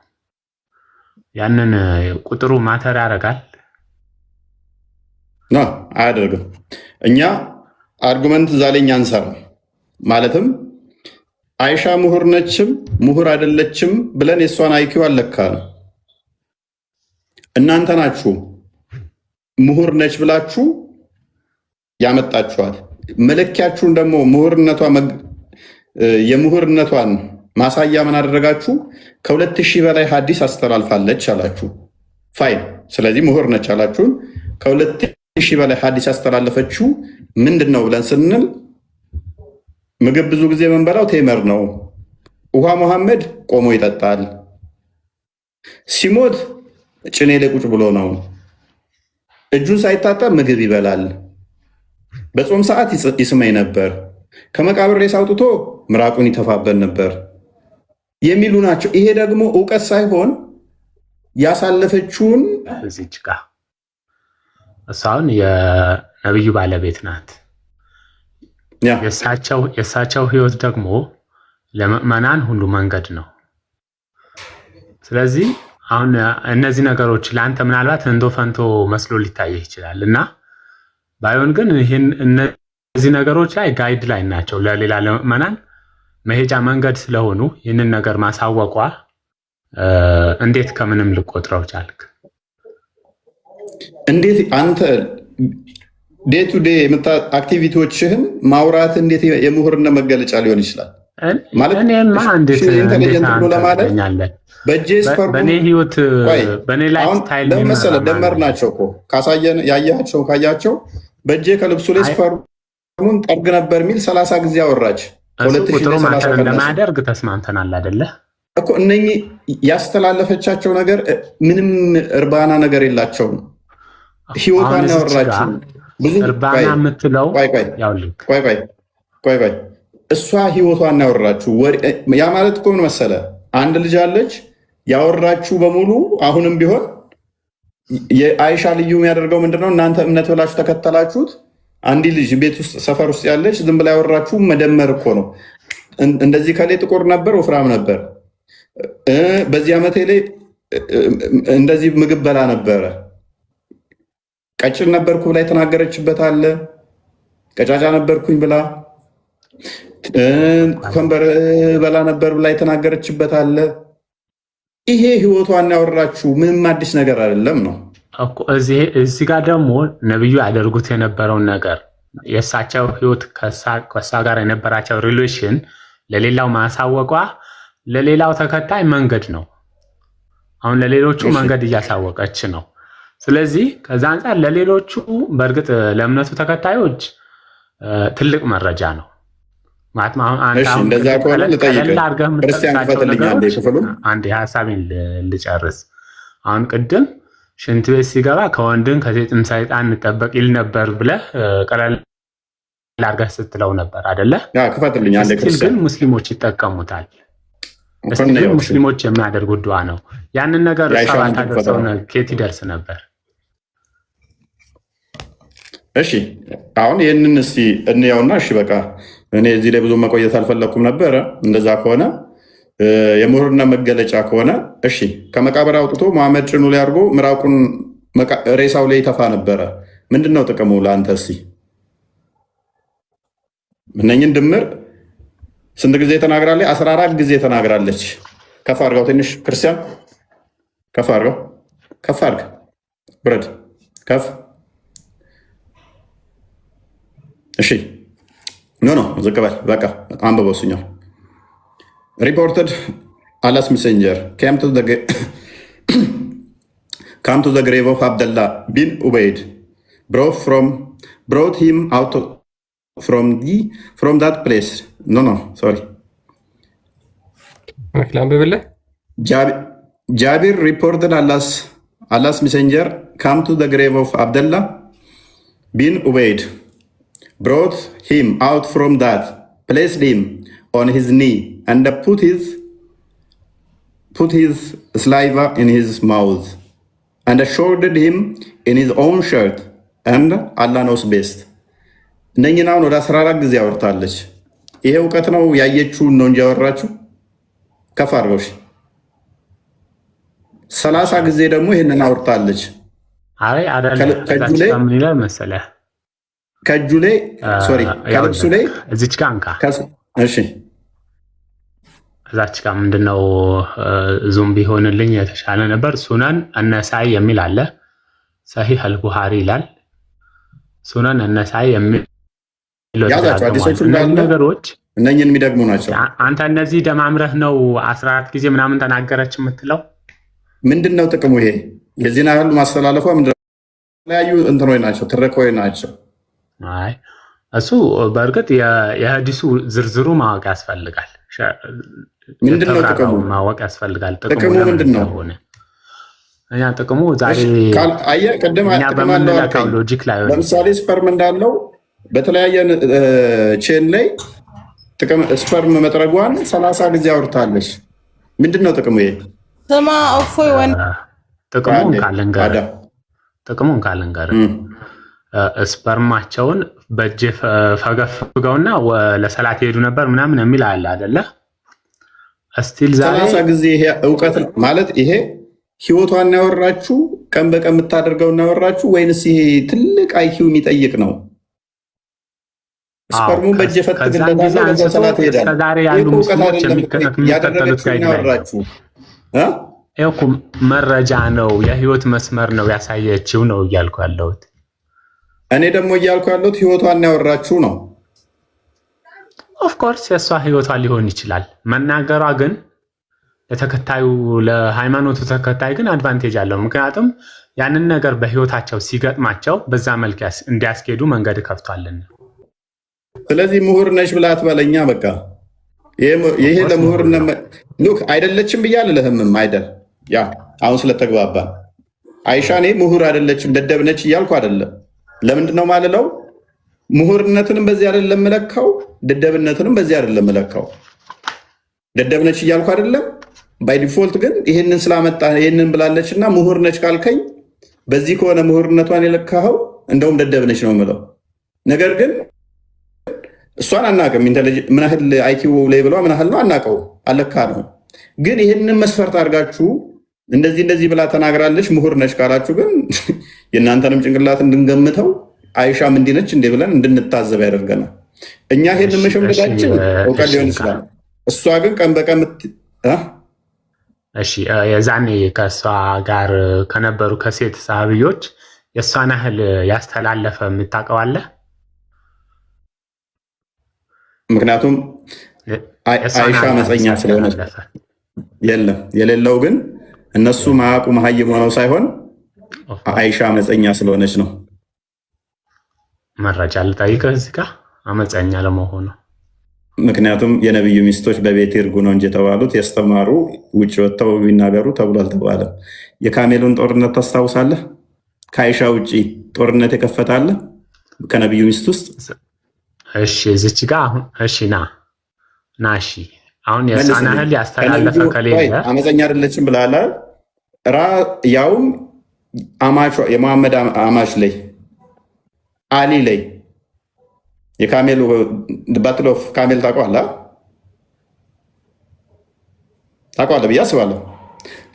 ያንን ቁጥሩ ማተር ያደርጋል? አያደርግም። እኛ አርጉመንት ዛለኛ አንሰራ። ማለትም አይሻ ምሁር ነችም ምሁር አይደለችም ብለን የሷን አይኪው አለካ ነው። እናንተ ናችሁ ምሁር ነች ብላችሁ ያመጣችኋል። መለኪያችሁን ደግሞ የምሁርነቷን ማሳያ ምን አደረጋችሁ? ከ2000 በላይ ሐዲስ አስተላልፋለች አላችሁ። ፋይን። ስለዚህ ምሁር ነች አላችሁን። ከ2000 ሺህ በላይ ሐዲስ ያስተላለፈችው ምንድነው ብለን ስንል ምግብ ብዙ ጊዜ የምንበላው ቴመር ነው። ውሃ መሐመድ ቆሞ ይጠጣል። ሲሞት ጭኔ ላይ ቁጭ ብሎ ነው። እጁን ሳይታጠብ ምግብ ይበላል። በጾም ሰዓት ይስመኝ ነበር። ከመቃብር ሬሳ አውጥቶ ምራቁን ይተፋበል ነበር የሚሉ ናቸው። ይሄ ደግሞ እውቀት ሳይሆን ያሳለፈችውን እዚች ጋር እሷን የነብዩ ባለቤት ናት። የእሳቸው ህይወት ደግሞ ለምዕመናን ሁሉ መንገድ ነው። ስለዚህ አሁን እነዚህ ነገሮች ለአንተ ምናልባት እንዶ ፈንቶ መስሎ ሊታየህ ይችላል እና ባይሆን ግን ይህን እነዚህ ነገሮች ላይ ጋይድ ላይ ናቸው ለሌላ ለምዕመናን መሄጃ መንገድ ስለሆኑ ይህንን ነገር ማሳወቋ እንዴት ከምንም ልቆጥረው ቻልክ? እንዴት አንተ ዴይ ቱ ዴይ አክቲቪቲዎችህን ማውራት እንዴት የምሁርነት መገለጫ ሊሆን ይችላል? ማለት እኔማ እንዴት ለማለት በእጄ በእኔ ህይወት በእኔ ላይፍ ስታይል ለመሰለ ደመር ናቸው እኮ ካያቸው በእጄ ከልብሱ ላይ ስፐርሙን ጠርግ ነበር የሚል 30 ጊዜ አወራች። ቁጥሩ ማተር እንደማያደርግ ተስማምተናል አይደለ እኮ። እነኚህ ያስተላለፈቻቸው ነገር ምንም እርባና ነገር የላቸውም። ህይወቷን ያወራችው ብዙ እርባና የምትለው ቆይ እሷ ህይወቷን ያወራችው ያ ማለት እኮ ምን መሰለ፣ አንድ ልጅ አለች ያወራችሁ በሙሉ አሁንም ቢሆን የአይሻ ልዩ የሚያደርገው ምንድነው? እናንተ እምነት ብላችሁ ተከተላችሁት። አንዲ ልጅ ቤት ውስጥ ሰፈር ውስጥ ያለች ዝም ብላ ያወራችሁ መደመር እኮ ነው። እንደዚህ ከላይ ጥቁር ነበር ወፍራም ነበር፣ በዚህ ዓመቴ ላይ እንደዚህ ምግብ በላ ነበረ፣ ቀጭን ነበርኩ ብላ የተናገረችበት አለ። ቀጫጫ ነበርኩኝ ብላ ከንበር በላ ነበር ብላ የተናገረችበት አለ። ይሄ ህይወቷን ያወራችሁ ምንም አዲስ ነገር አይደለም ነው እኮ። እዚህ ጋር ደግሞ ነብዩ ያደርጉት የነበረውን ነገር የእሳቸው ህይወት ከእሷ ጋር የነበራቸው ሪሌሽን ለሌላው ማሳወቋ ለሌላው ተከታይ መንገድ ነው። አሁን ለሌሎቹ መንገድ እያሳወቀች ነው። ስለዚህ ከዛ አንጻር ለሌሎቹ በእርግጥ ለእምነቱ ተከታዮች ትልቅ መረጃ ነው። እንደዛ ከሆነ አንድ ሀሳቤን ልጨርስ። አሁን ቅድም ሽንት ቤት ሲገባ ከወንድም ከሴትም ሰይጣን እንጠበቅ ይል ነበር ብለህ ቀለል አድርገህ ስትለው ነበር አይደለ? ግን ሙስሊሞች ይጠቀሙታል። ሙስሊሞች የሚያደርጉት ዱዓ ነው። ያንን ነገር እሷ ባታደርሰው ኬት ይደርስ ነበር? እሺ አሁን ይህንን እስቲ እንያውና፣ እሺ በቃ እኔ እዚህ ላይ ብዙ መቆየት አልፈለኩም ነበረ። እንደዛ ከሆነ የምሁርነት መገለጫ ከሆነ እሺ፣ ከመቃብር አውጥቶ መሐመድ ጭኑ ላይ አድርጎ ምራቁን ሬሳው ላይ ይተፋ ነበረ። ምንድነው ጥቅሙ ለአንተ? እስቲ እነኝን ድምር ስንት ጊዜ ተናግራለች? 14 ጊዜ ተናግራለች። ከፍ አድርገው ትንሽ ክርስቲያን፣ ከፍ አድርገው፣ ከፍ አድርግ፣ ብረድ፣ ከፍ። እሺ ኖ ዝቅ በል በቃ አንብበው። እሱኛው reported Allah's messenger came to the grave of Abdullah bin Ubaid, brought him out from that place. Sorry. Jabir reported Allah's messenger come to the grave of Abdullah bin Ubaid, brought him out from that, placed him on his knee, and put his saliva in his mouth, and assured him in his own shirt, and Allah knows best. እነኝን አሁን ወደ 14 ጊዜ አወርታለች። ይሄ እውቀት ነው ያየችውን ነው እንጂ ያወራችሁ። ከፍ አድርገው 30 ጊዜ ደግሞ ይሄንን አወርታለች። አይ አይደለም ምን ይላል መሰለህ? ከእጁ ላይ ከልብሱ ላይ እዚች ጋር አንካ። እሺ እዛች ጋር ምንድነው ዙም ቢሆንልኝ የተሻለ ነበር። ሱነን አነሳኢ የሚል አለ፣ ሰሂህ አልቡኻሪ ይላል። ሱነን አነሳኢ የሚል ነገሮች እነኝን የሚደግሙ ናቸው። አንተ እነዚህ ደማምረህ ነው 14 ጊዜ ምናምን ተናገረች የምትለው? ምንድነው ጥቅሙ? ይሄ የዚህን ያህል ማስተላለፏ የተለያዩ እንትኖች ናቸው፣ ትረኮች ናቸው። አይ እሱ በእርግጥ የሐዲሱ ዝርዝሩ ማወቅ ያስፈልጋል። ምንድነው ጥቅሙ ማወቅ ያስፈልጋል። ጥቅሙ ምንድነው? እኛ ጥቅሙ ዛሬ አየህ ቅድም በምንለካው ሎጂክ ላይ ለምሳሌ ስፐርም እንዳለው በተለያየ ቼን ላይ ጥቅም ስፐርም መጥረጓን 30 ጊዜ አውርታለች። ምንድነው ጥቅሙ? ይሄ ስማ እፎይ ወን ጥቅሙን ካልንገር ስፐርማቸውን በእጅ ፈገፍገውና ለሰላት ይሄዱ ነበር ምናምን የሚል አለ አይደለ? እስቲል ዛሬ 30 ጊዜ ይሄ ዕውቀት ማለት ይሄ ህይወቷን ያወራችሁ ቀን በቀን የምታደርገውና ያወራችሁ ወይንስ ይሄ ትልቅ አይኪው የሚጠይቅ ነው? ስፐርሙን በእጅ ፈትግለታና በዛ ሰላት ይሄዳል። ዛሬ ያሉ ሙስሊሞች የሚከተሉት ያወራችሁ እኮ መረጃ ነው፣ የህይወት መስመር ነው ያሳየችው ነው እያልኩ ያለሁት። እኔ ደግሞ እያልኩ ያለሁት ህይወቷን ያወራችሁ ነው። ኦፍ ኮርስ የእሷ ህይወቷ ሊሆን ይችላል። መናገሯ ግን ለተከታዩ ለሃይማኖቱ ተከታይ ግን አድቫንቴጅ አለው። ምክንያቱም ያንን ነገር በህይወታቸው ሲገጥማቸው በዛ መልክ እንዲያስኬዱ መንገድ ከፍቷልን። ስለዚህ ምሁር ነሽ ብላ አትበለኛ። በቃ ይሄ ለምሁር ሉክ አይደለችም ብያለህም አይደል? ያ አሁን ስለተግባባ አይሻ እኔ ምሁር አይደለችም ደደብ ነች እያልኩ አይደለም። ለምንድነው ማለለው? ምሁርነትንም በዚህ አይደለም መለካው፣ ደደብነትንም በዚህ አይደለም መለካው። ደደብ ነች እያልኩ አይደለም። ባይ ዲፎልት ግን ይሄንን ስላመጣ ይሄንን ብላለችና ምሁር ነች ካልከኝ በዚህ ከሆነ ምሁርነቷን የለካኸው እንደውም ደደብ ነች ነው የምለው። ነገር ግን እሷን አናውቅም። ምን ያህል አይኪው ላይ ብሏ ምን ያህል ነው አናውቀው፣ አለካ ነው። ግን ይህንን መስፈርት አድርጋችሁ እንደዚህ ብላ ተናግራለች ምሁር ነች ካላችሁ ግን የእናንተንም ጭንቅላት እንድንገምተው አይሻም እንዲህ ነች እንዴ ብለን እንድንታዘብ ያደርገናል። እኛ ይሄን መሸምደዳችን እውቀት ሊሆን ይችላል። እሷ ግን ቀን በቀን እሺ የዛኔ ከእሷ ጋር ከነበሩ ከሴት ሰሃቢዎች የእሷን ያህል ያስተላለፈ የምታውቀው? ምክንያቱም አይሻ መፀኛ ስለሆነ የለም። የሌለው ግን እነሱ ማያውቁ መሀይም ሆነው ሳይሆን አይሻ መፀኛ ስለሆነች ነው። መረጃ ልጠይቅህ እዚህ ጋር አመፀኛ ለመሆኑ። ምክንያቱም የነቢዩ ሚስቶች በቤት ይርጉ ነው እንጂ የተባሉት ያስተማሩ ውጭ ወጥተው ቢናገሩ ተብሎ አልተባለም። የካሜሉን ጦርነት ታስታውሳለህ? ከአይሻ ውጭ ጦርነት የከፈታለ ከነቢዩ ሚስት ውስጥ? እሺ እዚች ጋር አሁን እሺ ና እሺ አሁን የእሷን ያህል ያስተላለፈ ከሌለ አመፀኛ አይደለችም ብላላ። ያውም የመሐመድ አማች ላይ አሊ ላይ የካሜሉ ባትል ኦፍ ካሜል ታውቀዋለህ ብዬ አስባለሁ።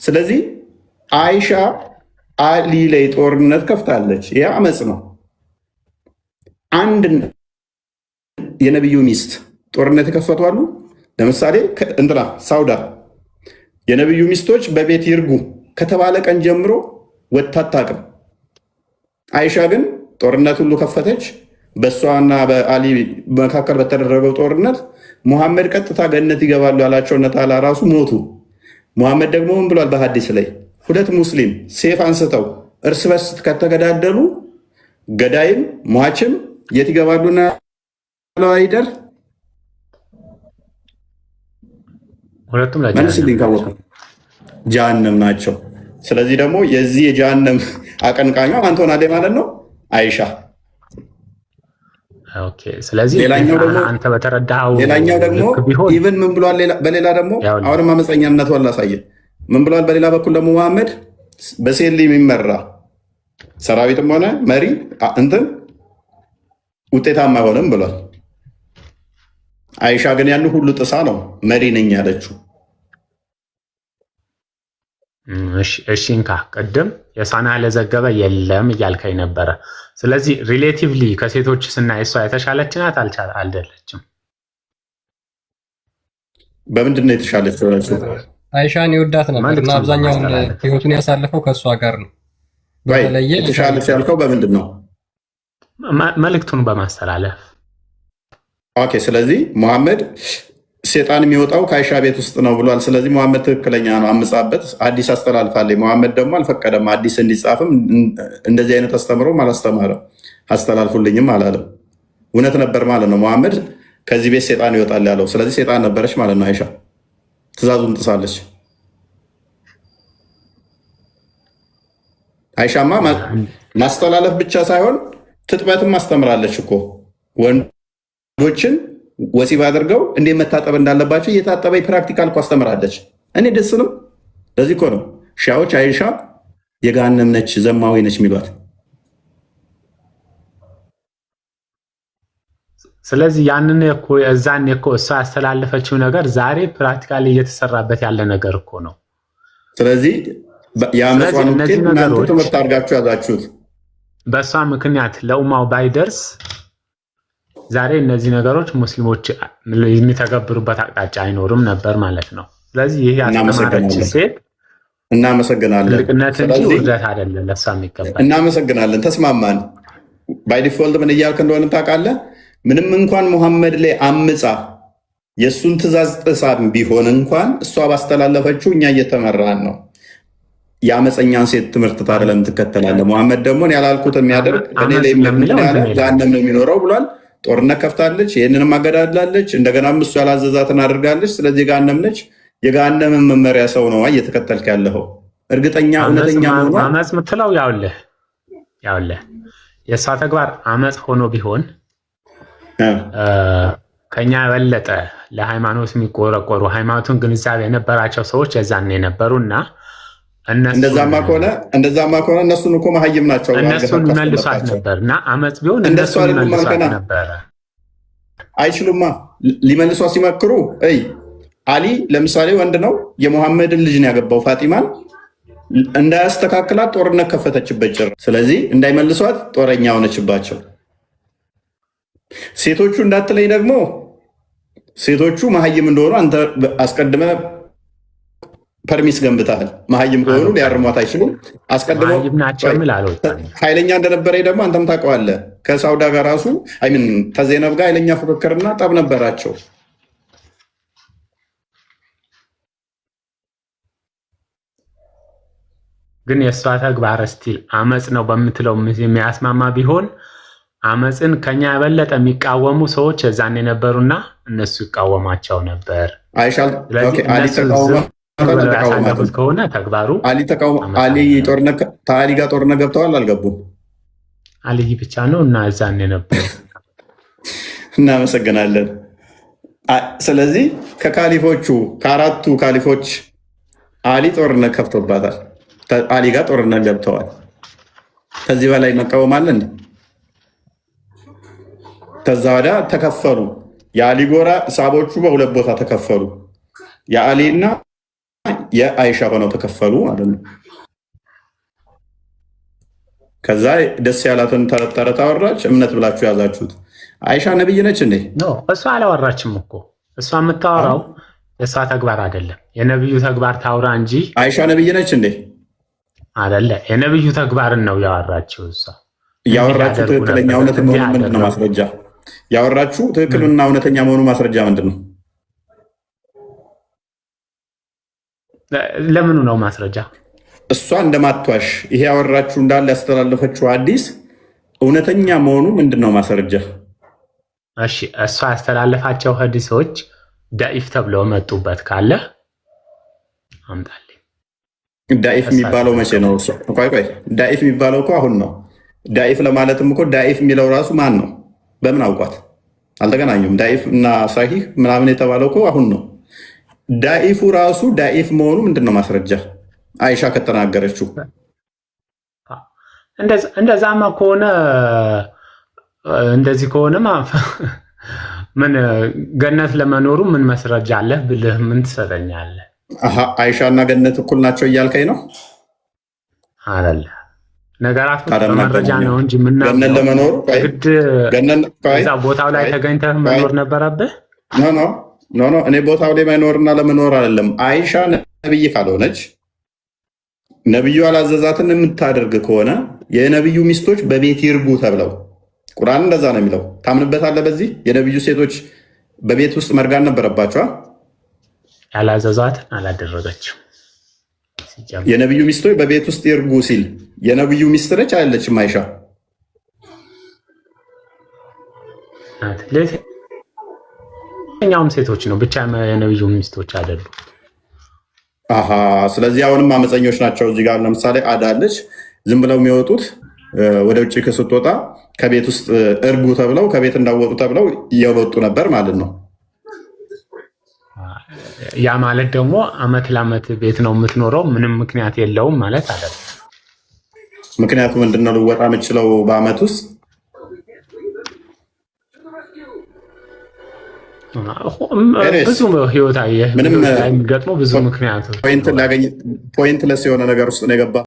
ስለዚህ አይሻ አሊ ላይ ጦርነት ከፍታለች። ይህ አመፅ ነው። አንድ የነቢዩ ሚስት ጦርነት የከፈቱ አሉ። ለምሳሌ እንትና ሳውዳ የነቢዩ ሚስቶች በቤት ይርጉ ከተባለ ቀን ጀምሮ ወጥታ አታውቅም። አይሻ ግን ጦርነት ሁሉ ከፈተች። በእሷና በአሊ መካከል በተደረገው ጦርነት ሙሐመድ ቀጥታ ገነት ይገባሉ ያላቸው ነታላ ራሱ ሞቱ። ሙሐመድ ደግሞ ምን ብሏል? በሐዲስ ላይ ሁለት ሙስሊም ሴፍ አንስተው እርስ በርስ ከተገዳደሉ ገዳይም ሟችም የት ይገባሉና አይደር ሁለቱም ጀሃነም ናቸው። ስለዚህ ደግሞ የዚህ የጀሃነም አቀንቃኟ ማን ትሆናለች ማለት ነው? አይሻ። ኦኬ። ስለዚህ አንተ በተረዳኸው ሌላኛው ደግሞ ኢቭን ምን ብሏል? በሌላ ደግሞ አሁንም አመፀኛነቷን ላሳየህ። ምን ብሏል? በሌላ በኩል ደግሞ መሐመድ በሴት የሚመራ ሰራዊትም ሆነ መሪ እንትን ውጤታማ አይሆንም ብሏል። አይሻ ግን ያን ሁሉ ጥሳ ነው መሪ ነኝ ያለችው። እሺ እንካ ቅድም የሳና ለዘገበ የለም እያልከኝ ነበረ። ስለዚህ ሪሌቲቭሊ ከሴቶች ስናይ እሷ የተሻለች ናት አልደለችም? በምንድን ነው የተሻለች? አይሻን ይወዳት ነበር እና አብዛኛውን ህይወቱን ያሳለፈው ከእሷ ጋር ነው። የተሻለች ያልከው በምንድን ነው? መልእክቱን በማስተላለፍ። ኦኬ። ስለዚህ ሙሐመድ ሴጣን የሚወጣው ከአይሻ ቤት ውስጥ ነው ብሏል። ስለዚህ መሐመድ ትክክለኛ ነው፣ አምጻበት ሐዲስ አስተላልፋለች። መሐመድ ደግሞ አልፈቀደም ሐዲስ እንዲጻፍም እንደዚህ አይነት አስተምሮም አላስተማረም፣ አስተላልፉልኝም አላለም። እውነት ነበር ማለት ነው መሐመድ ከዚህ ቤት ሴጣን ይወጣል ያለው። ስለዚህ ሴጣን ነበረች ማለት ነው አይሻ፣ ትእዛዙን ጥሳለች። አይሻማ ማስተላለፍ ብቻ ሳይሆን ትጥበትም አስተምራለች እኮ ወንዶችን ወሲብ አድርገው እንዴት መታጠብ እንዳለባቸው እየታጠበ ፕራክቲካል እኮ አስተምራለች። እኔ ደስንም ለዚህ እኮ ነው ሺዓዎች አይሻ የገሃነም ነች ዘማዊ ነች የሚሏት። ስለዚህ ያንን እኮ እዛን እኮ እሷ ያስተላለፈችው ነገር ዛሬ ፕራክቲካሊ እየተሰራበት ያለ ነገር እኮ ነው። ስለዚህ የአመቷን ውጤት እናንተ ትምህርት አድርጋችሁ ያዛችሁት በእሷ ምክንያት ለኡማው ባይደርስ ዛሬ እነዚህ ነገሮች ሙስሊሞች የሚተገብሩበት አቅጣጫ አይኖርም ነበር ማለት ነው። ስለዚህ ይሄ ያስተማረች ሴት እናመሰግናለን። ትልቅነት እንጂ ውርደት አይደለም ለእሷ የሚገባል። እናመሰግናለን። ተስማማን። ባይ ዲፎልት ምን እያልክ እንደሆነ ታውቃለህ? ምንም እንኳን ሙሐመድ ላይ አምፃ የእሱን ትእዛዝ ጥሳ ቢሆን እንኳን እሷ ባስተላለፈችው እኛ እየተመራን ነው። የአመፀኛን ሴት ትምህርት ታዲያ ለምን ትከተላለህ? ሙሐመድ ደግሞ ያላልኩት የሚያደርግ እኔ ላይ ገሃነም ነው የሚኖረው ብሏል። ጦርነት ከፍታለች፣ ይህንንም አገዳድላለች። እንደገናም እሱ ያላዘዛትን አድርጋለች። ስለዚህ ገሃነም ነች። የገሃነምን መመሪያ ሰው ነው እየተከተልክ ያለኸው። እርግጠኛ እውነተኛ ሆኖ አመፅ ምትለው ያውልህ የእሷ ተግባር አመፅ ሆኖ ቢሆን ከኛ የበለጠ ለሃይማኖት የሚቆረቆሩ ሃይማኖቱን ግንዛቤ የነበራቸው ሰዎች የዛን የነበሩና እንደዛማ ከሆነ እነሱን እኮ መሀይም ናቸው። እነሱን መልሷት ነበር እና አመፅ ቢሆን እነሱን መልሷት ነበረ። አይችሉማ ሊመልሷት ሲመክሩ አሊ ለምሳሌ ወንድ ነው፣ የሙሐመድን ልጅ ነው ያገባው ፋጢማን። እንዳያስተካክላት ጦርነት ከፈተችበት ጭር። ስለዚህ እንዳይመልሷት ጦረኛ ሆነችባቸው። ሴቶቹ እንዳትለይ ደግሞ ሴቶቹ መሀይም እንደሆኑ አንተ አስቀድመ ፐርሚስ ገንብታል። መሀይም ከሆኑ ሊያርሟት አይችሉም። አስቀድመው ኃይለኛ እንደነበረ ደግሞ አንተም ታውቀዋለህ። ከሳውዳ ጋር ራሱ ከዜነብ ጋር ኃይለኛ ፉክክርና ጠብ ነበራቸው። ግን የእሷ ተግባር ስቲል አመፅ ነው በምትለው የሚያስማማ ቢሆን አመፅን ከኛ የበለጠ የሚቃወሙ ሰዎች የዛን የነበሩና እነሱ ይቃወማቸው ነበር። ከሆነ ተግባሩ አሊ ጋር ጦርነት ገብተዋል አልገቡም? አልይ ብቻ ነው እና እዛን የነበሩ። እናመሰግናለን። ስለዚህ ከአራቱ ካሊፎች አሊ ጦርነት ከፍቶባታል። አሊ ጋር ጦርነት ገብተዋል። ከዚህ በላይ መቃወም አለ እንዴ? ከዛ ወዲያ ተከፈሉ። የአሊ ጎራ ሳቦቹ በሁለት ቦታ ተከፈሉ። የአሊ እና የአይሻ ሆነው ተከፈሉ ማለት ነው። ከዛ ደስ ያላትን ተረት አወራች። እምነት ብላችሁ ያዛችሁት። አይሻ ነብይ ነች እንዴ? እሷ አላወራችም እኮ። እሷ የምታወራው የእሷ ተግባር አይደለም፣ የነብዩ ተግባር ታውራ እንጂ። አይሻ ነብይ ነች እንዴ? አይደለ፣ የነብዩ ተግባርን ነው ያወራችው። እሷ ያወራችሁ ትክክለኛ እውነት መሆኑ ምንድን ነው ማስረጃ? ያወራችሁ ትክክልና እውነተኛ መሆኑ ማስረጃ ምንድን ነው? ለምኑ ነው ማስረጃ? እሷ እንደማትዋሽ ይሄ ያወራችሁ እንዳለ ያስተላለፈችው ሐዲስ እውነተኛ መሆኑ ምንድን ነው ማስረጃ? እሺ እሷ ያስተላለፋቸው ሐዲሶች ዳኢፍ ተብለው መጡበት ካለ አምጣልኝ። ዳኢፍ የሚባለው መቼ ነው? ቆይ ዳኢፍ የሚባለው እኮ አሁን ነው። ዳኢፍ ለማለትም እኮ ዳኢፍ የሚለው ራሱ ማን ነው? በምን አውቋት? አልተገናኙም። ዳኢፍ እና ሳሂህ ምናምን የተባለው እኮ አሁን ነው። ዳኢፉ ራሱ ዳኢፍ መሆኑ ምንድን ነው ማስረጃ? አይሻ ከተናገረችው። እንደዛማ ከሆነ እንደዚህ ከሆነማ ምን ገነት ለመኖሩ ምን መስረጃ አለህ ብልህ ምን ትሰጠኛለህ? አይሻ እና ገነት እኩል ናቸው እያልከኝ ነው? አለ ነገራት መረጃ ነው እንጂ ገነት ለመኖሩ እዛ ቦታው ላይ ተገኝተህ መኖር ነበረብህ? ኖ እኔ ቦታው ላይ መኖርና ለመኖር አይደለም። አይሻ ነብይ ካልሆነች ነብዩ ያላዘዛትን የምታደርግ ከሆነ የነብዩ ሚስቶች በቤት ይርጉ ተብለው ቁርአን እንደዛ ነው የሚለው። ታምንበታለህ? በዚህ የነብዩ ሴቶች በቤት ውስጥ መርጋን ነበረባቸው። ያላዘዟትን አላደረገችው። የነብዩ ሚስቶች በቤት ውስጥ ይርጉ ሲል የነብዩ ሚስት ነች አይደለችም? አይሻ ለኛውም ሴቶች ነው ብቻ የነብዩ ሚስቶች አይደሉ። አሃ ስለዚህ አሁንም አመፀኞች ናቸው። እዚህ ጋር ለምሳሌ አዳለች ዝም ብለው የሚወጡት ወደ ውጭ ስትወጣ ከቤት ውስጥ እርጉ ተብለው ከቤት እንዳወጡ ተብለው እየወጡ ነበር ማለት ነው። ያ ማለት ደግሞ አመት ለአመት ቤት ነው የምትኖረው ምንም ምክንያት የለውም ማለት አይደለም። ምክንያቱ ምንድነው? ልወጣ የምችለው በአመት ውስጥ ብዙ ህይወት የሚገጥመው ብዙ ምክንያቶች ፖይንት ለስ የሆነ ነገር ውስጥ ነው የገባ